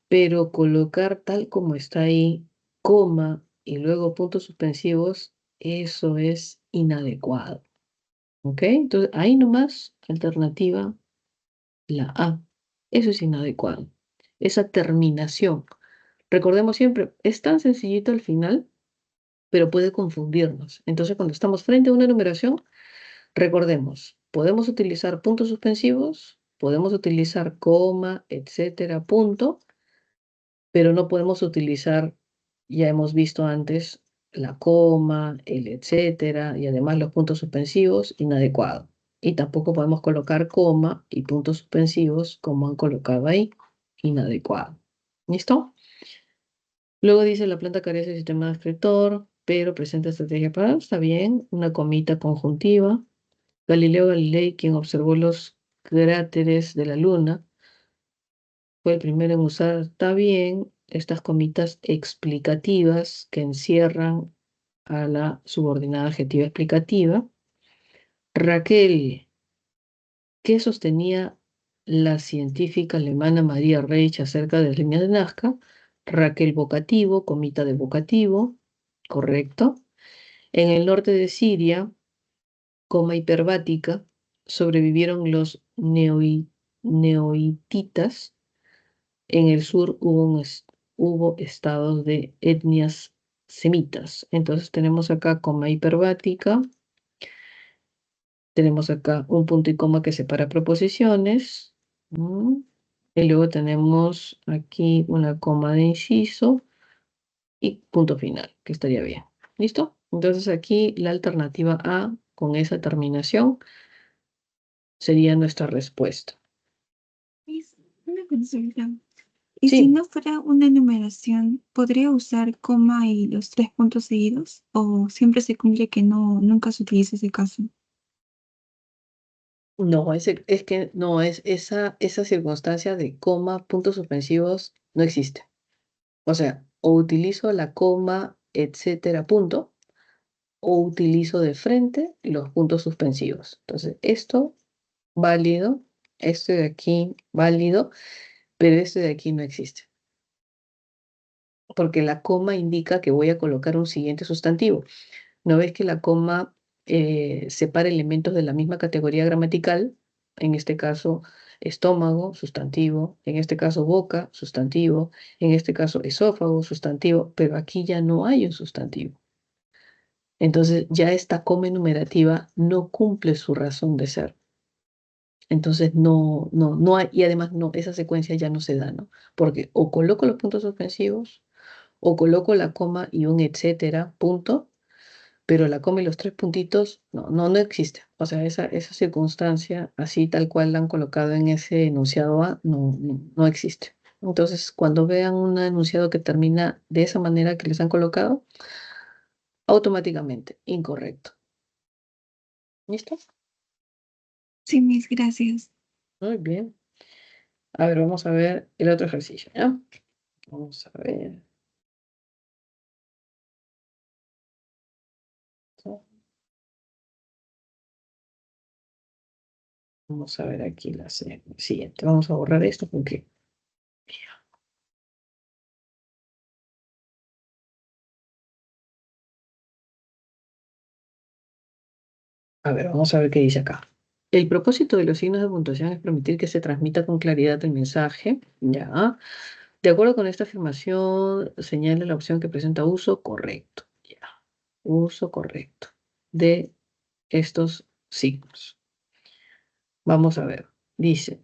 Pero colocar tal como está ahí, coma y luego puntos suspensivos, eso es inadecuado. ¿Ok? Entonces, ahí nomás, alternativa, la A. Eso es inadecuado. Esa terminación. Recordemos siempre, es tan sencillito al final, pero puede confundirnos. Entonces, cuando estamos frente a una enumeración, recordemos, podemos utilizar puntos suspensivos, podemos utilizar coma, etcétera, punto, pero no podemos utilizar, ya hemos visto antes, la coma, el etcétera, y además los puntos suspensivos, inadecuado. Y tampoco podemos colocar coma y puntos suspensivos como han colocado ahí, inadecuado. ¿Listo? Luego dice, la planta carece de sistema descriptor, pero presenta estrategia para, está bien, una comita conjuntiva. Galileo Galilei, quien observó los cráteres de la Luna, fue el primero en usar, está bien, estas comitas explicativas que encierran a la subordinada adjetiva explicativa. Raquel, ¿qué sostenía la científica alemana María Reich acerca de las líneas de Nazca? Raquel vocativo, comita de vocativo, correcto. En el norte de Siria, coma hiperbática, sobrevivieron los neohititas. En el sur hubo estados de etnias semitas. Entonces tenemos acá coma hiperbática, tenemos acá un punto y coma que separa proposiciones, y luego tenemos aquí una coma de inciso y punto final, que estaría bien. ¿Listo? Entonces aquí la alternativa A con esa terminación sería nuestra respuesta. Es una consulta. Y si Sí, no fuera una enumeración, ¿podría usar coma y los 3 puntos seguidos? ¿O siempre se cumple que no, nunca se utiliza ese caso? no, es que no, esa circunstancia de coma, puntos suspensivos, no existe. O sea, o utilizo la coma, etcétera, punto, o utilizo de frente los puntos suspensivos. Entonces, esto válido, esto de aquí válido, pero esto de aquí no existe. Porque la coma indica que voy a colocar un siguiente sustantivo. ¿No ves que la coma separa elementos de la misma categoría gramatical? En este caso, estómago, sustantivo. En este caso, boca, sustantivo. En este caso, esófago, sustantivo. Pero aquí ya no hay un sustantivo. Entonces, ya esta coma enumerativa no cumple su razón de ser. Entonces, no hay, y además no, esa secuencia ya no se da, ¿no? Porque o coloco los puntos suspensivos, o coloco la coma y un etcétera, punto, pero la coma y los tres puntitos no existe. O sea, esa circunstancia, así tal cual la han colocado en ese enunciado A, no existe. Entonces, cuando vean un enunciado que termina de esa manera que les han colocado, automáticamente, incorrecto. ¿Listo? Sí, mis gracias. Muy bien. A ver, vamos a ver el otro ejercicio, ¿ya? Vamos a ver. Vamos a ver aquí la siguiente. Vamos a borrar esto porque... A ver, vamos a ver qué dice acá. El propósito de los signos de puntuación es permitir que se transmita con claridad el mensaje. Ya. De acuerdo con esta afirmación, señale la opción que presenta uso correcto. Ya. Uso correcto de estos signos. Vamos a ver. Dice,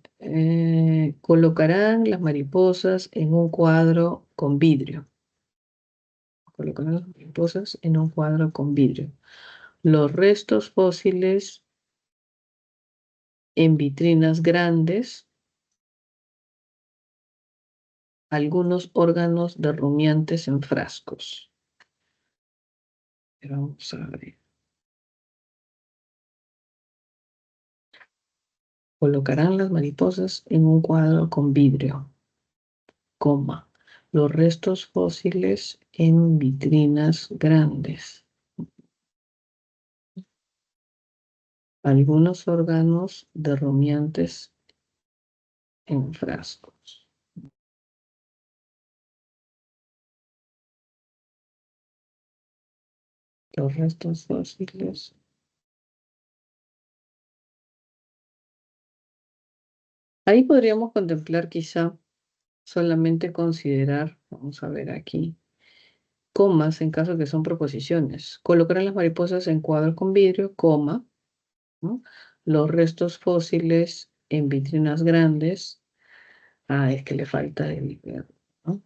colocarán las mariposas en un cuadro con vidrio. Colocarán las mariposas en un cuadro con vidrio. Los restos fósiles en vitrinas grandes. Algunos órganos de rumiantes en frascos. Pero vamos a ver. Colocarán las mariposas en un cuadro con vidrio, coma. Los restos fósiles en vitrinas grandes. Algunos órganos de rumiantes en frascos. Los restos fósiles. Ahí podríamos contemplar quizá solamente considerar, vamos a ver aquí, comas en caso que son proposiciones. Colocarán las mariposas en cuadros con vidrio, coma, ¿no? Los restos fósiles en vitrinas grandes. Ah, es que le falta el verbo, ¿no?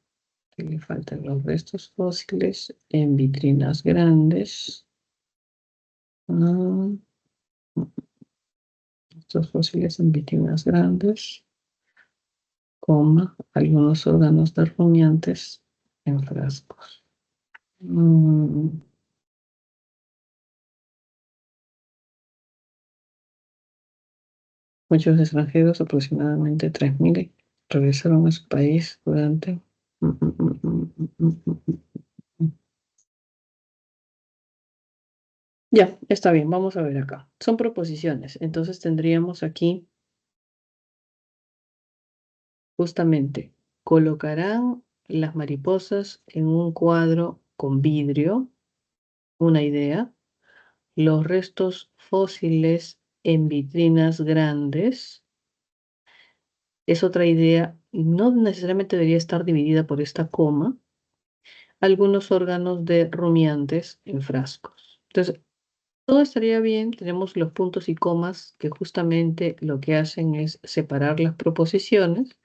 Que le faltan los restos fósiles en vitrinas grandes. Ah, restos fósiles en vitrinas grandes, coma, algunos órganos de rumiantes en frascos. Muchos extranjeros, aproximadamente 3.000, regresaron a su país durante... Ya, está bien, vamos a ver acá. Son proposiciones, entonces tendríamos aquí justamente, colocarán las mariposas en un cuadro con vidrio, una idea, los restos fósiles en vitrinas grandes, es otra idea, y no necesariamente debería estar dividida por esta coma, algunos órganos de rumiantes en frascos. Entonces, todo estaría bien, tenemos los puntos y comas que justamente lo que hacen es separar las proposiciones,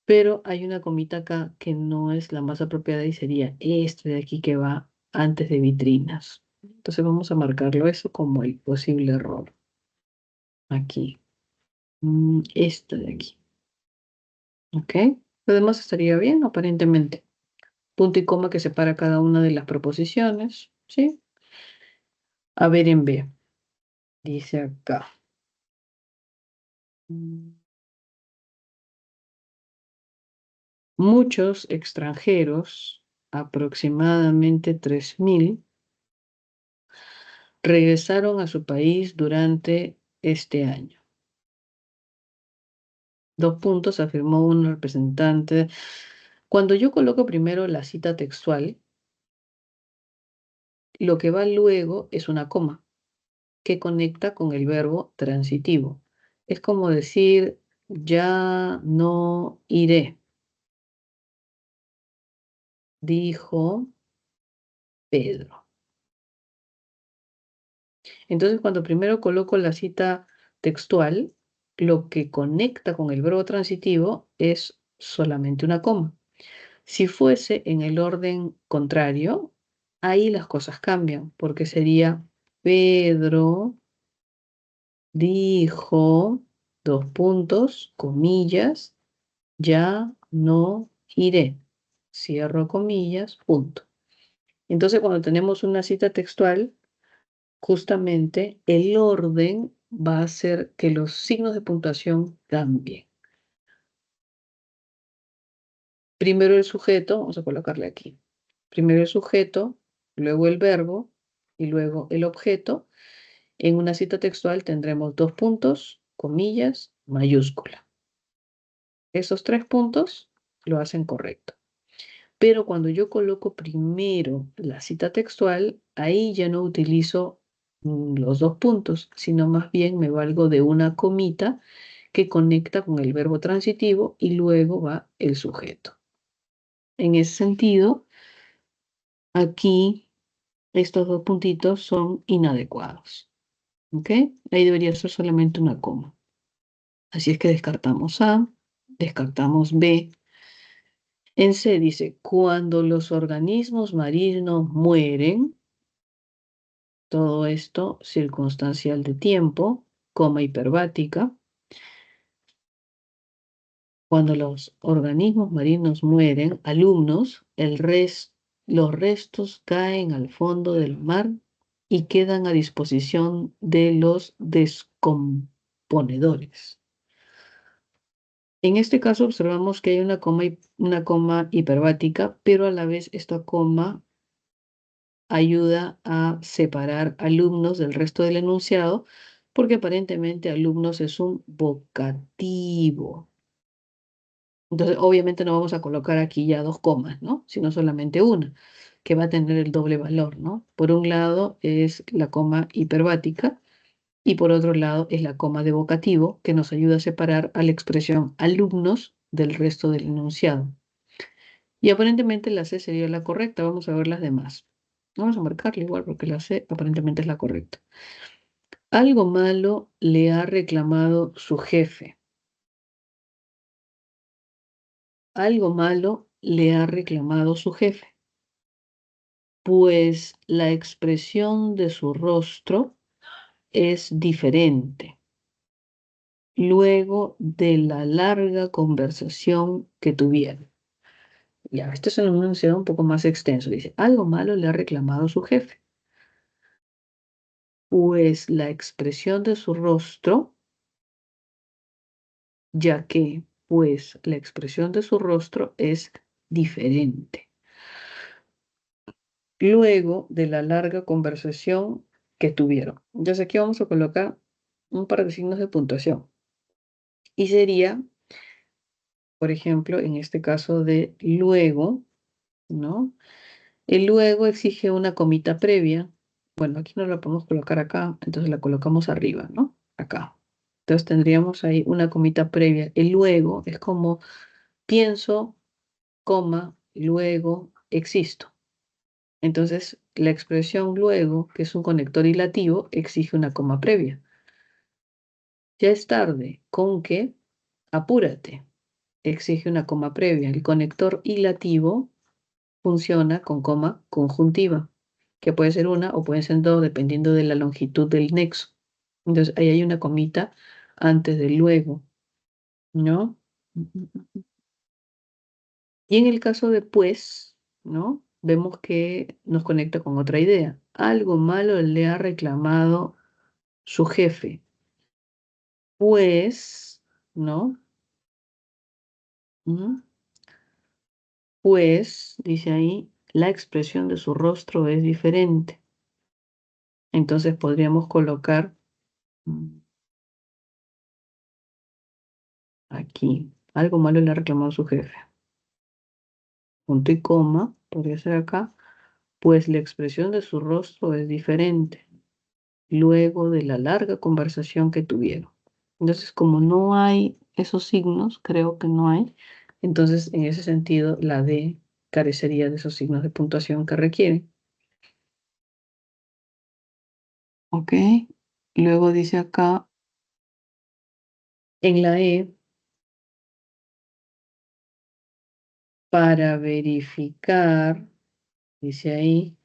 pero hay una comita acá que no es la más apropiada y sería este de aquí que va antes de vitrinas. Entonces vamos a marcarlo eso como el posible error. Aquí. Este de aquí. ¿Ok? Lo demás estaría bien, aparentemente. Punto y coma que separa cada una de las proposiciones. ¿Sí? A ver en B. Dice acá. Muchos extranjeros, aproximadamente 3.000, regresaron a su país durante este año. 2 puntos, afirmó un representante. Cuando yo coloco primero la cita textual, lo que va luego es una coma que conecta con el verbo transitivo. Es como decir, ya no iré, dijo Pedro. Entonces, cuando primero coloco la cita textual, lo que conecta con el verbo transitivo es solamente una coma. Si fuese en el orden contrario, ahí las cosas cambian, porque sería Pedro dijo, dos puntos, comillas, ya no iré. Cierro comillas, punto. Entonces, cuando tenemos una cita textual, justamente el orden va a hacer que los signos de puntuación cambien. Primero el sujeto, vamos a colocarle aquí. Primero el sujeto, luego el verbo y luego el objeto. En una cita textual tendremos dos puntos, comillas, mayúscula. Esos 3 puntos lo hacen correcto. Pero cuando yo coloco primero la cita textual, ahí ya no utilizo los 2 puntos, sino más bien me valgo de una comita que conecta con el verbo transitivo y luego va el sujeto. En ese sentido, aquí estos 2 puntitos son inadecuados. ¿Ok? Ahí debería ser solamente una coma. Así es que descartamos A, descartamos B. En C dice, cuando los organismos marinos mueren, todo esto circunstancial de tiempo, coma hiperbática. Cuando los organismos marinos mueren, alumnos, los restos caen al fondo del mar y quedan a disposición de los descomponedores. En este caso observamos que hay una coma hiperbática, pero a la vez esta coma ayuda a separar alumnos del resto del enunciado, porque aparentemente alumnos es un vocativo. Entonces, obviamente no vamos a colocar aquí ya 2 comas, ¿no? Sino solamente una, que va a tener el doble valor, ¿no? Por un lado es la coma hiperbática y por otro lado es la coma de vocativo, que nos ayuda a separar a la expresión alumnos del resto del enunciado. Y aparentemente la C sería la correcta. Vamos a ver las demás. Vamos a marcarla igual porque la C aparentemente es la correcta. Algo malo le ha reclamado su jefe. Algo malo le ha reclamado su jefe. Pues la expresión de su rostro es diferente. Luego de la larga conversación que tuvieron. Ya, esto es un enunciado un poco más extenso. Dice, algo malo le ha reclamado su jefe. Pues la expresión de su rostro, ya que, pues la expresión de su rostro es diferente. Luego de la larga conversación que tuvieron. Entonces aquí vamos a colocar un par de signos de puntuación. Y sería, por ejemplo, en este caso de luego, ¿no? El luego exige una comita previa. Bueno, aquí no la podemos colocar acá, entonces la colocamos arriba, ¿no? Acá. Entonces tendríamos ahí una comita previa. El luego es como pienso, coma, luego existo. Entonces, la expresión luego, que es un conector hilativo, exige una coma previa. Ya es tarde, con que, apúrate, exige una coma previa. El conector hilativo funciona con coma conjuntiva, que puede ser una o pueden ser dos, dependiendo de la longitud del nexo. Entonces, ahí hay una comita antes del luego, ¿no? Y en el caso de pues, ¿no? Vemos que nos conecta con otra idea. Algo malo le ha reclamado su jefe. Pues, ¿no? Pues, dice ahí, la expresión de su rostro es diferente. Entonces podríamos colocar aquí, algo malo le ha reclamado su jefe. Punto y coma, podría ser acá, pues la expresión de su rostro es diferente, luego de la larga conversación que tuvieron. Entonces, como no hay esos signos, creo que no hay, entonces en ese sentido la D carecería de esos signos de puntuación que requieren. ¿Ok? Luego dice acá, en la E, para verificar, dice ahí,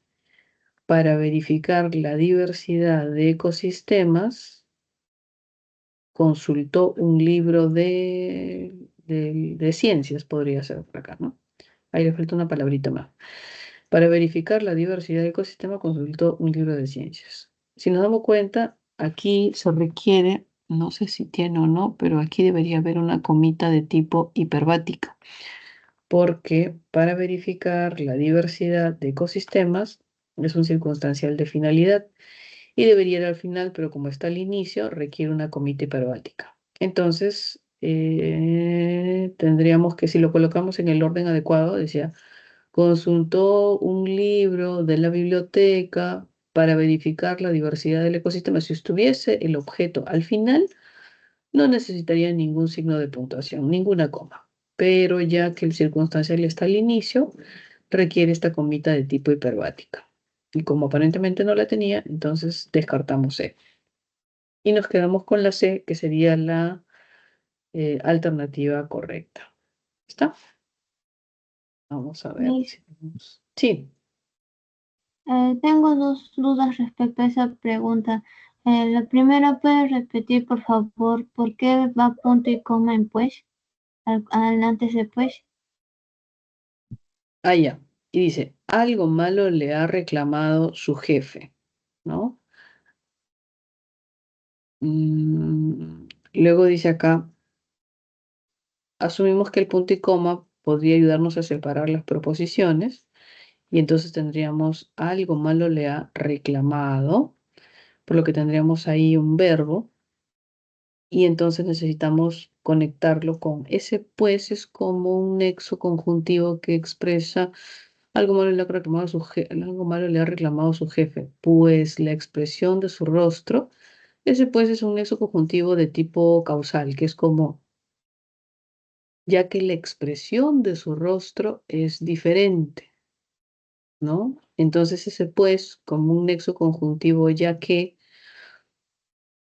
para verificar la diversidad de ecosistemas, consultó un libro de ciencias, podría ser por acá, ¿no? Ahí le falta una palabrita más. Para verificar la diversidad del ecosistema, consultó un libro de ciencias. Si nos damos cuenta, aquí se requiere, no sé si tiene o no, pero aquí debería haber una comita de tipo hiperbática, porque para verificar la diversidad de ecosistemas es un circunstancial de finalidad y debería ir al final, pero como está al inicio, requiere una comita hiperbática. Entonces, tendríamos que, si lo colocamos en el orden adecuado, decía, consultó un libro de la biblioteca para verificar la diversidad del ecosistema. Si estuviese el objeto al final, no necesitaría ningún signo de puntuación, ninguna coma. Pero ya que el circunstancial está al inicio, requiere esta comita de tipo hiperbática. Y como aparentemente no la tenía, entonces descartamos C. Y nos quedamos con la C, que sería la alternativa correcta. ¿Está? Vamos a ver. Miss, Sí. tengo dos dudas respecto a esa pregunta. La primera, ¿puedes repetir, por favor, por qué va punto y coma en pues, antes de pues? Ah, ya. Y dice, algo malo le ha reclamado su jefe, ¿no? Luego dice acá, asumimos que el punto y coma podría ayudarnos a separar las proposiciones y entonces tendríamos algo malo le ha reclamado, por lo que tendríamos ahí un verbo y entonces necesitamos conectarlo con ese pues es como un nexo conjuntivo que expresa algo malo le ha reclamado algo malo le ha reclamado su jefe, pues la expresión de su rostro, ese pues es un nexo conjuntivo de tipo causal, que es como, ya que la expresión de su rostro es diferente, ¿no? Entonces ese pues, como un nexo conjuntivo, ya que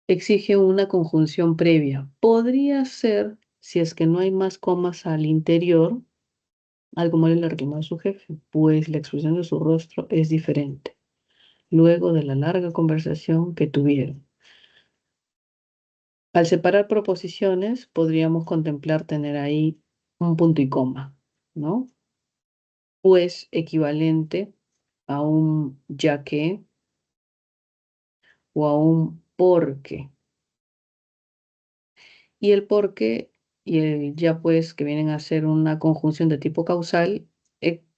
exige una conjunción previa. Podría ser, si es que no hay más comas al interior, algo malo le ha reclamado a su jefe, pues la expresión de su rostro es diferente, luego de la larga conversación que tuvieron. Al separar proposiciones, podríamos contemplar tener ahí un punto y coma, ¿no? Pues equivalente a un ya que o a un porque. Y el porque y el ya pues, que vienen a ser una conjunción de tipo causal,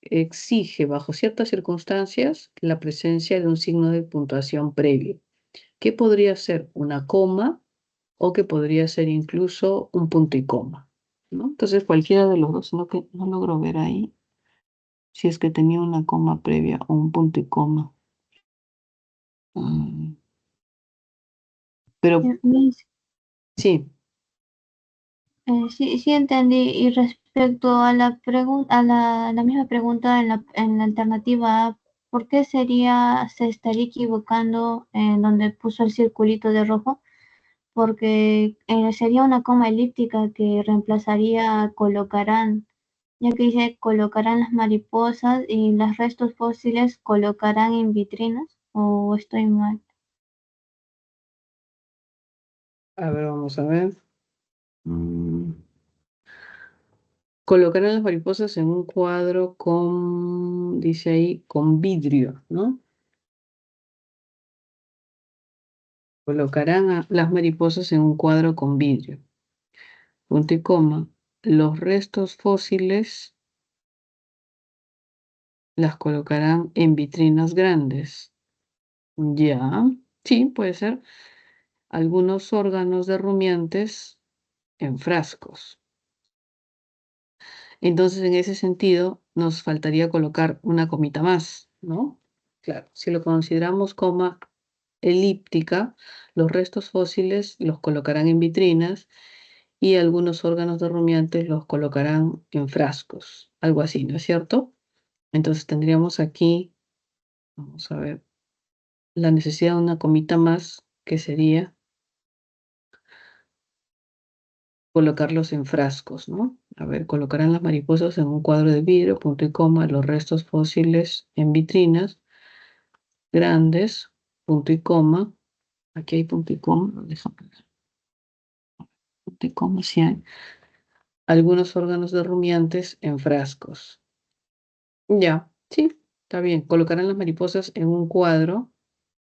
exige bajo ciertas circunstancias la presencia de un signo de puntuación previo, que podría ser una coma o que podría ser incluso un punto y coma, ¿no? Entonces cualquiera de los dos, sino que no logro ver ahí si es que tenía una coma previa o un punto y coma. Mm, Pero Miss, sí, sí, sí entendí. Y respecto a la pregunta, la misma pregunta en la alternativa A, ¿por qué se estaría equivocando en donde puso el circulito de rojo? Porque sería una coma elíptica que reemplazaría a colocarán, ya que dice colocarán las mariposas y los restos fósiles colocarán en vitrinas, o estoy mal. a ver, vamos a ver. Mm, Colocarán las mariposas en un cuadro con, dice ahí, con vidrio, ¿no? Colocarán las mariposas en un cuadro con vidrio. Punto y coma. Los restos fósiles las colocarán en vitrinas grandes. Ya, sí, puede ser. Algunos órganos de rumiantes en frascos. Entonces, en ese sentido, nos faltaría colocar una comita más, ¿no? Claro, si lo consideramos coma elíptica, los restos fósiles los colocarán en vitrinas y algunos órganos de rumiantes los colocarán en frascos, algo así, ¿no es cierto? Entonces tendríamos aquí, vamos a ver, la necesidad de una comita más, que sería colocarlos en frascos, ¿no? A ver, colocarán las mariposas en un cuadro de vidrio, punto y coma, los restos fósiles en vitrinas grandes, punto y coma. Aquí hay punto y coma, déjame ver. Punto y coma, sí hay. Algunos órganos de rumiantes en frascos. Ya, sí, está bien. Colocarán las mariposas en un cuadro.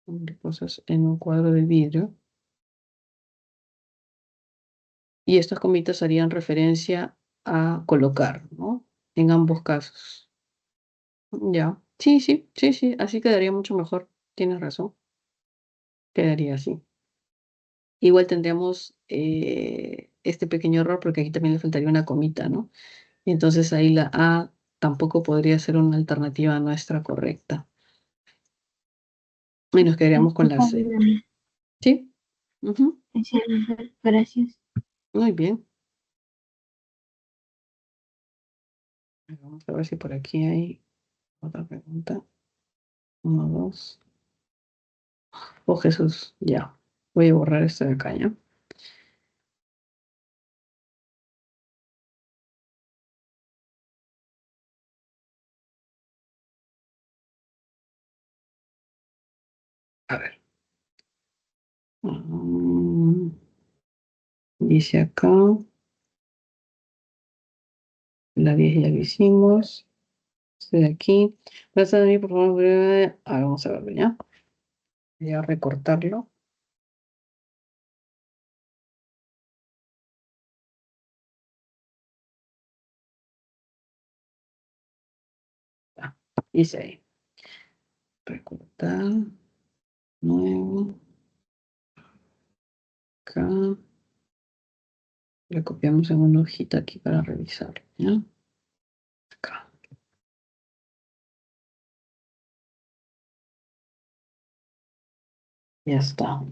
Mariposas en un cuadro de vidrio. Y estas comitas harían referencia a colocar, ¿no? En ambos casos. Ya. Sí, sí, sí, sí. Así quedaría mucho mejor. Tienes razón. Quedaría así. Igual tendríamos este pequeño error porque aquí también le faltaría una comita, ¿no? Y entonces ahí la A tampoco podría ser una alternativa nuestra correcta. Y nos quedaríamos con la Está C. bien. ¿Sí? Ujú. Sí, gracias. Muy bien. Vamos a ver si por aquí hay otra pregunta. Uno, dos. Oh, Jesús, ya. Voy a borrar esto de acá, ¿ya? A ver. Mm, dice acá, la 10 ya lo hicimos. Este de aquí. Gracias a mí, por favor. Vamos a verlo, ¿ya? Voy a recortarlo. Ah, hice ahí. Recortar. Nuevo. Acá. Le copiamos en una hojita aquí para revisar, ¿ya? Acá. Ya está.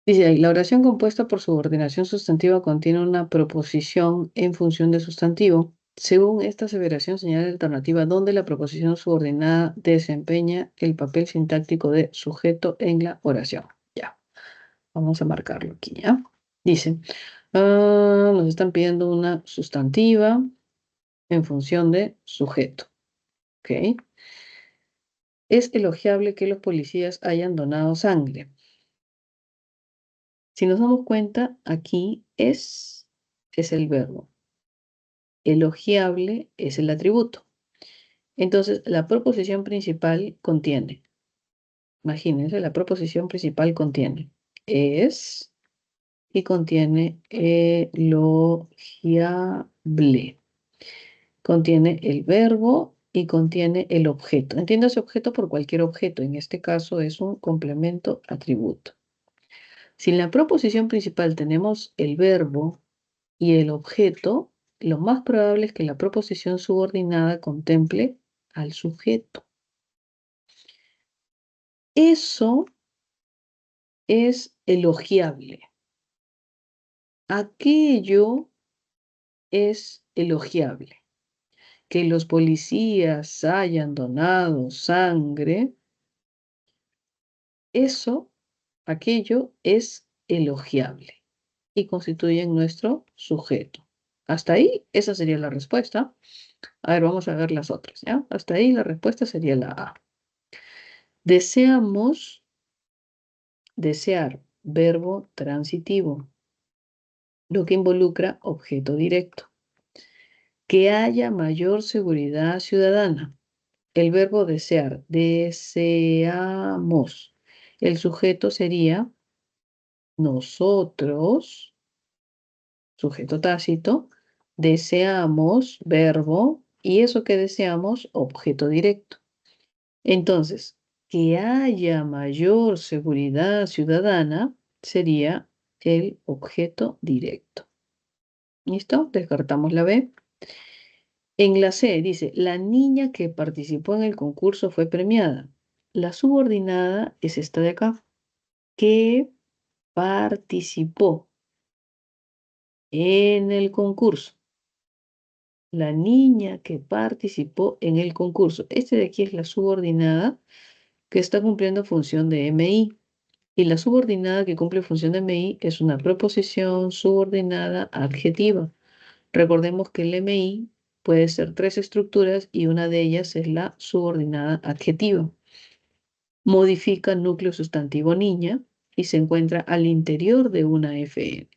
Dice ahí, la oración compuesta por subordinación sustantiva contiene una proposición en función de sustantivo. Según esta aseveración, señala la alternativa donde la proposición subordinada desempeña el papel sintáctico de sujeto en la oración. Ya, vamos a marcarlo aquí, ¿ya? Dice, nos están pidiendo una sustantiva en función de sujeto. ¿Ok? Es elogiable que los policías hayan donado sangre. Si nos damos cuenta, aquí es el verbo. Elogiable es el atributo. Entonces, la proposición principal contiene, imagínense, la proposición principal contiene es y contiene elogiable. Contiene el verbo y contiene el objeto. Entiéndase objeto por cualquier objeto. En este caso es un complemento atributo. Si en la proposición principal tenemos el verbo y el objeto, lo más probable es que la proposición subordinada contemple al sujeto. Eso es elogiable. Aquello es elogiable. Que los policías hayan donado sangre, eso, aquello es elogiable y constituye nuestro sujeto. Hasta ahí, esa sería la respuesta. A ver, vamos a ver las otras, ¿ya? Hasta ahí la respuesta sería la A. Deseamos, desear, verbo transitivo, lo que involucra objeto directo. Que haya mayor seguridad ciudadana. El verbo desear, deseamos. El sujeto sería nosotros, sujeto tácito, deseamos, verbo, y eso que deseamos, objeto directo. Entonces, que haya mayor seguridad ciudadana sería el objeto directo. ¿Listo? Descartamos la B. En la C dice, la niña que participó en el concurso fue premiada. La subordinada es esta de acá, que participó en el concurso. La niña que participó en el concurso. Este de aquí es la subordinada que está cumpliendo función de MI. Y la subordinada que cumple función de MI es una preposición subordinada adjetiva. Recordemos que el MI puede ser 3 estructuras y una de ellas es la subordinada adjetiva. Modifica núcleo sustantivo niña y se encuentra al interior de una FN.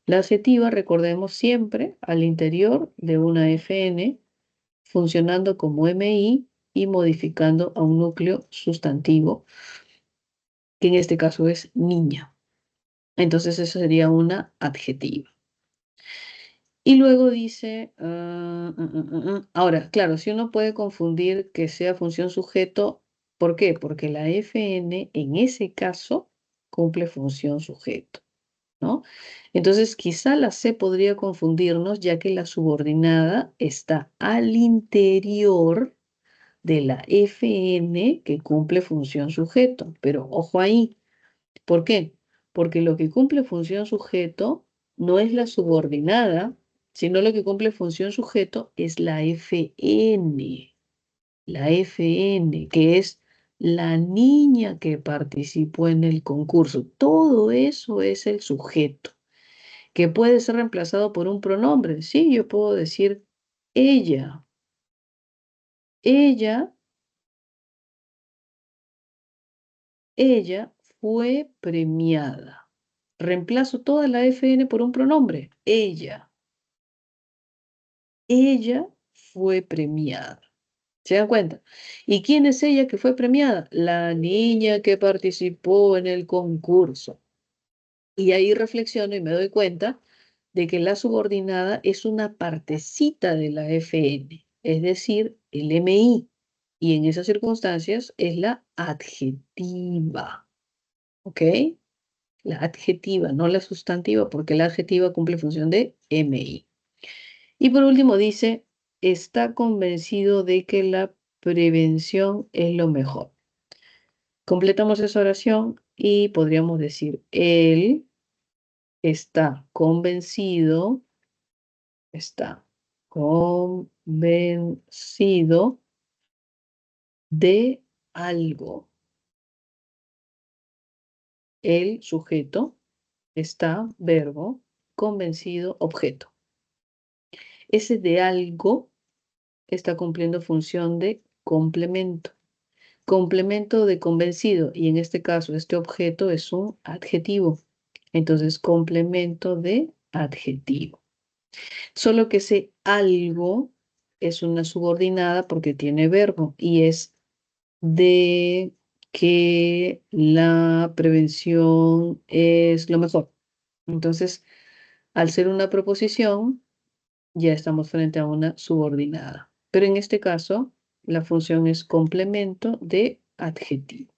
La adjetiva, recordemos siempre, al interior de una FN, funcionando como MI y modificando a un núcleo sustantivo, que en este caso es niña. Entonces, eso sería una adjetiva. Y luego dice, ahora, claro, si uno puede confundir que sea función sujeto, ¿por qué? Porque la FN en ese caso cumple función sujeto, ¿no? Entonces, quizá la C podría confundirnos ya que la subordinada está al interior de la FN que cumple función sujeto. Pero ojo ahí, ¿por qué? Porque lo que cumple función sujeto no es la subordinada, sino lo que cumple función sujeto es la FN. La FN, que es la niña que participó en el concurso. Todo eso es el sujeto, que puede ser reemplazado por un pronombre. Sí, yo puedo decir ella. Ella Ella fue premiada. Reemplazo toda la FN por un pronombre. Ella. Ella fue premiada. ¿Se dan cuenta? ¿Y quién es ella que fue premiada? La niña que participó en el concurso. Y ahí reflexiono y me doy cuenta de que la subordinada es una partecita de la FN, es decir, el MI. Y en esas circunstancias es la adjetiva. ¿Ok? La adjetiva, no la sustantiva, porque la adjetiva cumple función de MI. Y por último dice, está convencido de que la prevención es lo mejor. Completamos esa oración y podríamos decir, él está convencido de algo. El sujeto está, verbo, convencido, objeto. Ese de algo está cumpliendo función de complemento. Complemento de convencido, y en este caso este objeto es un adjetivo. Entonces, complemento de adjetivo. Solo que ese algo es una subordinada porque tiene verbo y es de que la prevención es lo mejor. Entonces, al ser una proposición, ya estamos frente a una subordinada. Pero en este caso, la función es complemento de adjetivo.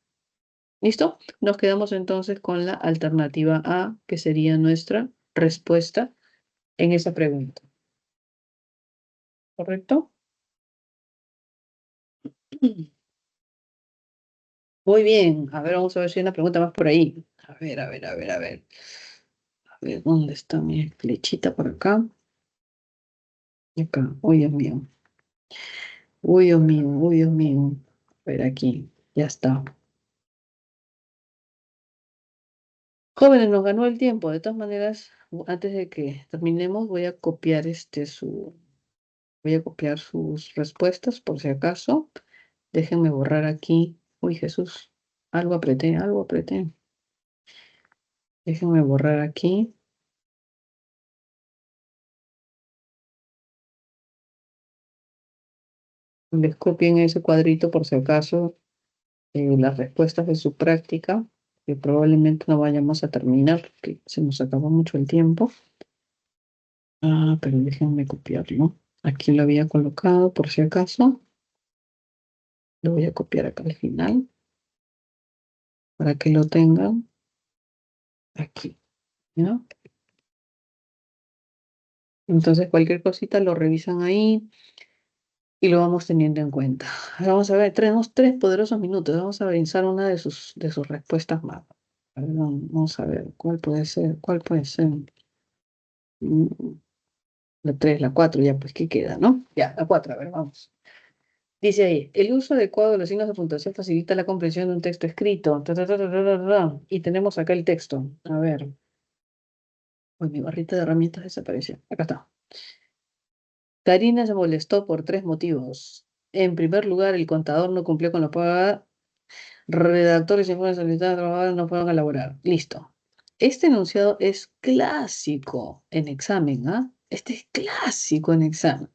¿Listo? Nos quedamos entonces con la alternativa A, que sería nuestra respuesta en esa pregunta. ¿Correcto? Muy bien. A ver, vamos a ver si hay una pregunta más por ahí. A ver. A ver, ¿dónde está mi flechita por acá? Acá. Uy, Dios mío. Uy, Dios mío. Uy, Dios mío. A ver, aquí. Ya está. Jóvenes, nos ganó el tiempo. De todas maneras, antes de que terminemos, voy a copiar voy a copiar sus respuestas por si acaso. Déjenme borrar aquí. Uy, Jesús. Algo apreté, algo apreté. Déjenme borrar aquí. Les copien ese cuadrito por si acaso las respuestas de su práctica, que probablemente no vayamos a terminar, porque se nos acabó mucho el tiempo. Ah, pero déjenme copiarlo. Aquí lo había colocado por si acaso. Lo voy a copiar acá al final para que lo tengan aquí, ¿no? Entonces cualquier cosita lo revisan ahí y lo vamos teniendo en cuenta. Ahora vamos a ver, tenemos 3 poderosos minutos. Vamos a revisar una de sus respuestas más. Perdón, vamos a ver, ¿cuál puede ser? ¿Cuál puede ser? La 3, la 4, ya pues, ¿qué queda, no? Ya, la 4, a ver, vamos. Dice ahí, el uso adecuado de los signos de puntuación facilita la comprensión de un texto escrito. Y tenemos acá el texto. A ver. Uy, mi barrita de herramientas desapareció. Acá está. Karina se molestó por 3 motivos. En primer lugar, el contador no cumplió con la paga. Redactores y informes solicitados no fueron a elaborar. Listo. Este enunciado es clásico en examen, ¿ah? Este es clásico en examen.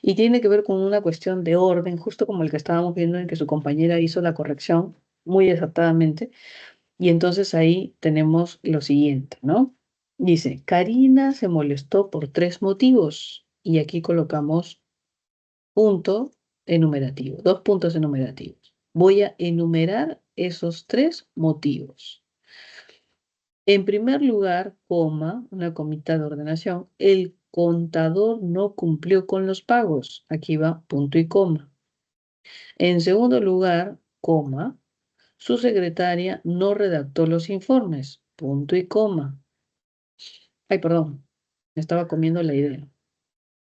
Y tiene que ver con una cuestión de orden, justo como el que estábamos viendo en que su compañera hizo la corrección muy exactamente. Y entonces ahí tenemos lo siguiente, ¿no? Dice, Karina se molestó por 3 motivos. Y aquí colocamos punto enumerativo, 2 puntos enumerativos. Voy a enumerar esos 3 motivos. En primer lugar, coma, una comita de ordenación, el contador no cumplió con los pagos. Aquí va punto y coma. En segundo lugar, coma, su secretaria no redactó los informes. Punto y coma. Ay, perdón, me estaba comiendo la idea.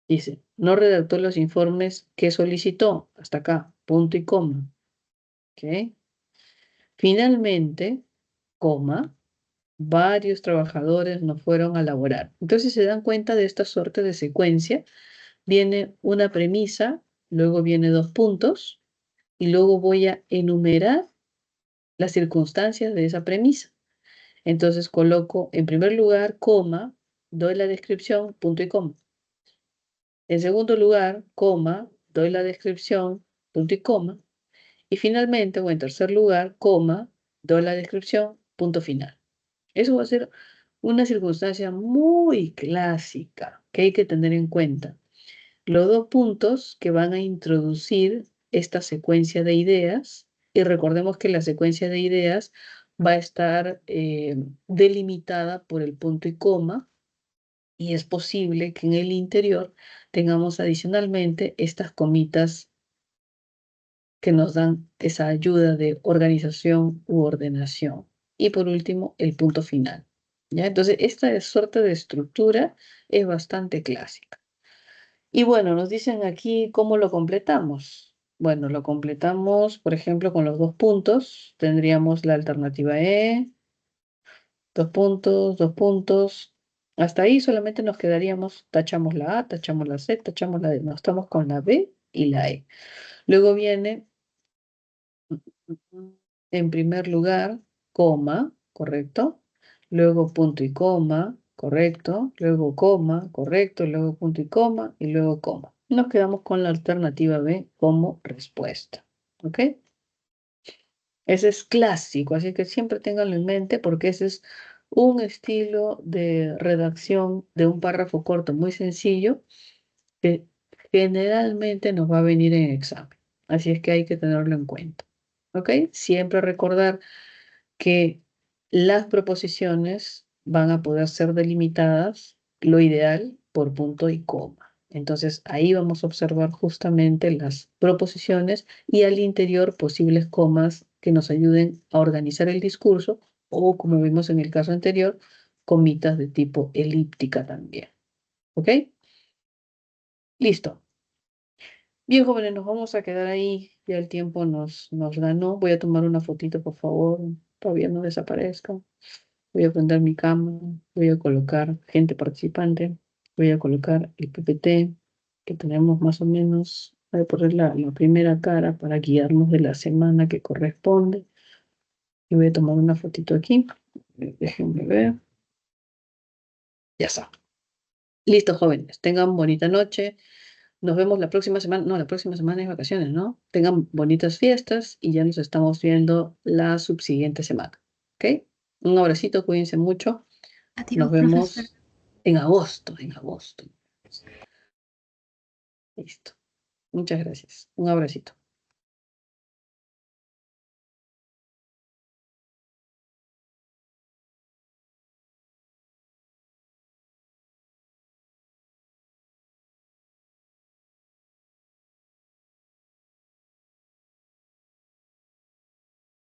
Dice, no redactó los informes que solicitó. Hasta acá, punto y coma. ¿Ok? Finalmente, coma, varios trabajadores no fueron a laborar. Entonces, si se dan cuenta de esta suerte de secuencia. Viene una premisa, luego viene 2 puntos, y luego voy a enumerar las circunstancias de esa premisa. Entonces coloco en primer lugar, coma, doy la descripción, punto y coma. En segundo lugar, coma, doy la descripción, punto y coma. Y finalmente, o en tercer lugar, coma, doy la descripción, punto final. Eso va a ser una circunstancia muy clásica que hay que tener en cuenta. Los 2 puntos que van a introducir esta secuencia de ideas, y recordemos que la secuencia de ideas va a estar delimitada por el punto y coma, y es posible que en el interior tengamos adicionalmente estas comitas que nos dan esa ayuda de organización u ordenación. Y por último, el punto final. ¿Ya? Entonces, esta suerte de estructura es bastante clásica. Y bueno, nos dicen aquí cómo lo completamos. Bueno, lo completamos, por ejemplo, con los 2 puntos. Tendríamos la alternativa E, 2 puntos, 2 puntos. Hasta ahí solamente nos quedaríamos, tachamos la A, tachamos la C, tachamos la D. No, estamos con la B y la E. Luego viene, en primer lugar, coma, ¿correcto? Luego punto y coma, correcto. Luego coma, correcto. Luego punto y coma y luego coma. Nos quedamos con la alternativa B como respuesta. ¿Ok? Ese es clásico, así que siempre ténganlo en mente porque ese es un estilo de redacción de un párrafo corto muy sencillo que generalmente nos va a venir en examen. Así es que hay que tenerlo en cuenta. ¿Ok? Siempre recordar que las proposiciones van a poder ser delimitadas, lo ideal, por punto y coma. Entonces ahí vamos a observar justamente las proposiciones y al interior posibles comas que nos ayuden a organizar el discurso o, como vimos en el caso anterior, comitas de tipo elíptica también. ¿Ok? Listo. Bien, jóvenes, nos vamos a quedar ahí. Ya el tiempo nos ganó. Voy a tomar una fotito, por favor. Todavía no desaparezca. Voy a prender mi cámara. Voy a colocar gente participante. Voy a colocar el PPT que tenemos más o menos. Voy a poner la primera cara para guiarnos de la semana que corresponde. Y voy a tomar una fotito aquí. Déjenme ver. Ya está. Listo, jóvenes. Tengan bonita noche. Nos vemos la próxima semana. No, la próxima semana es vacaciones, ¿no? Tengan bonitas fiestas y ya nos estamos viendo la subsiguiente semana. ¿Ok? Un abracito, cuídense mucho. Nos Adiós, profesor. vemos en agosto, en agosto. Listo. Muchas gracias. Un abracito.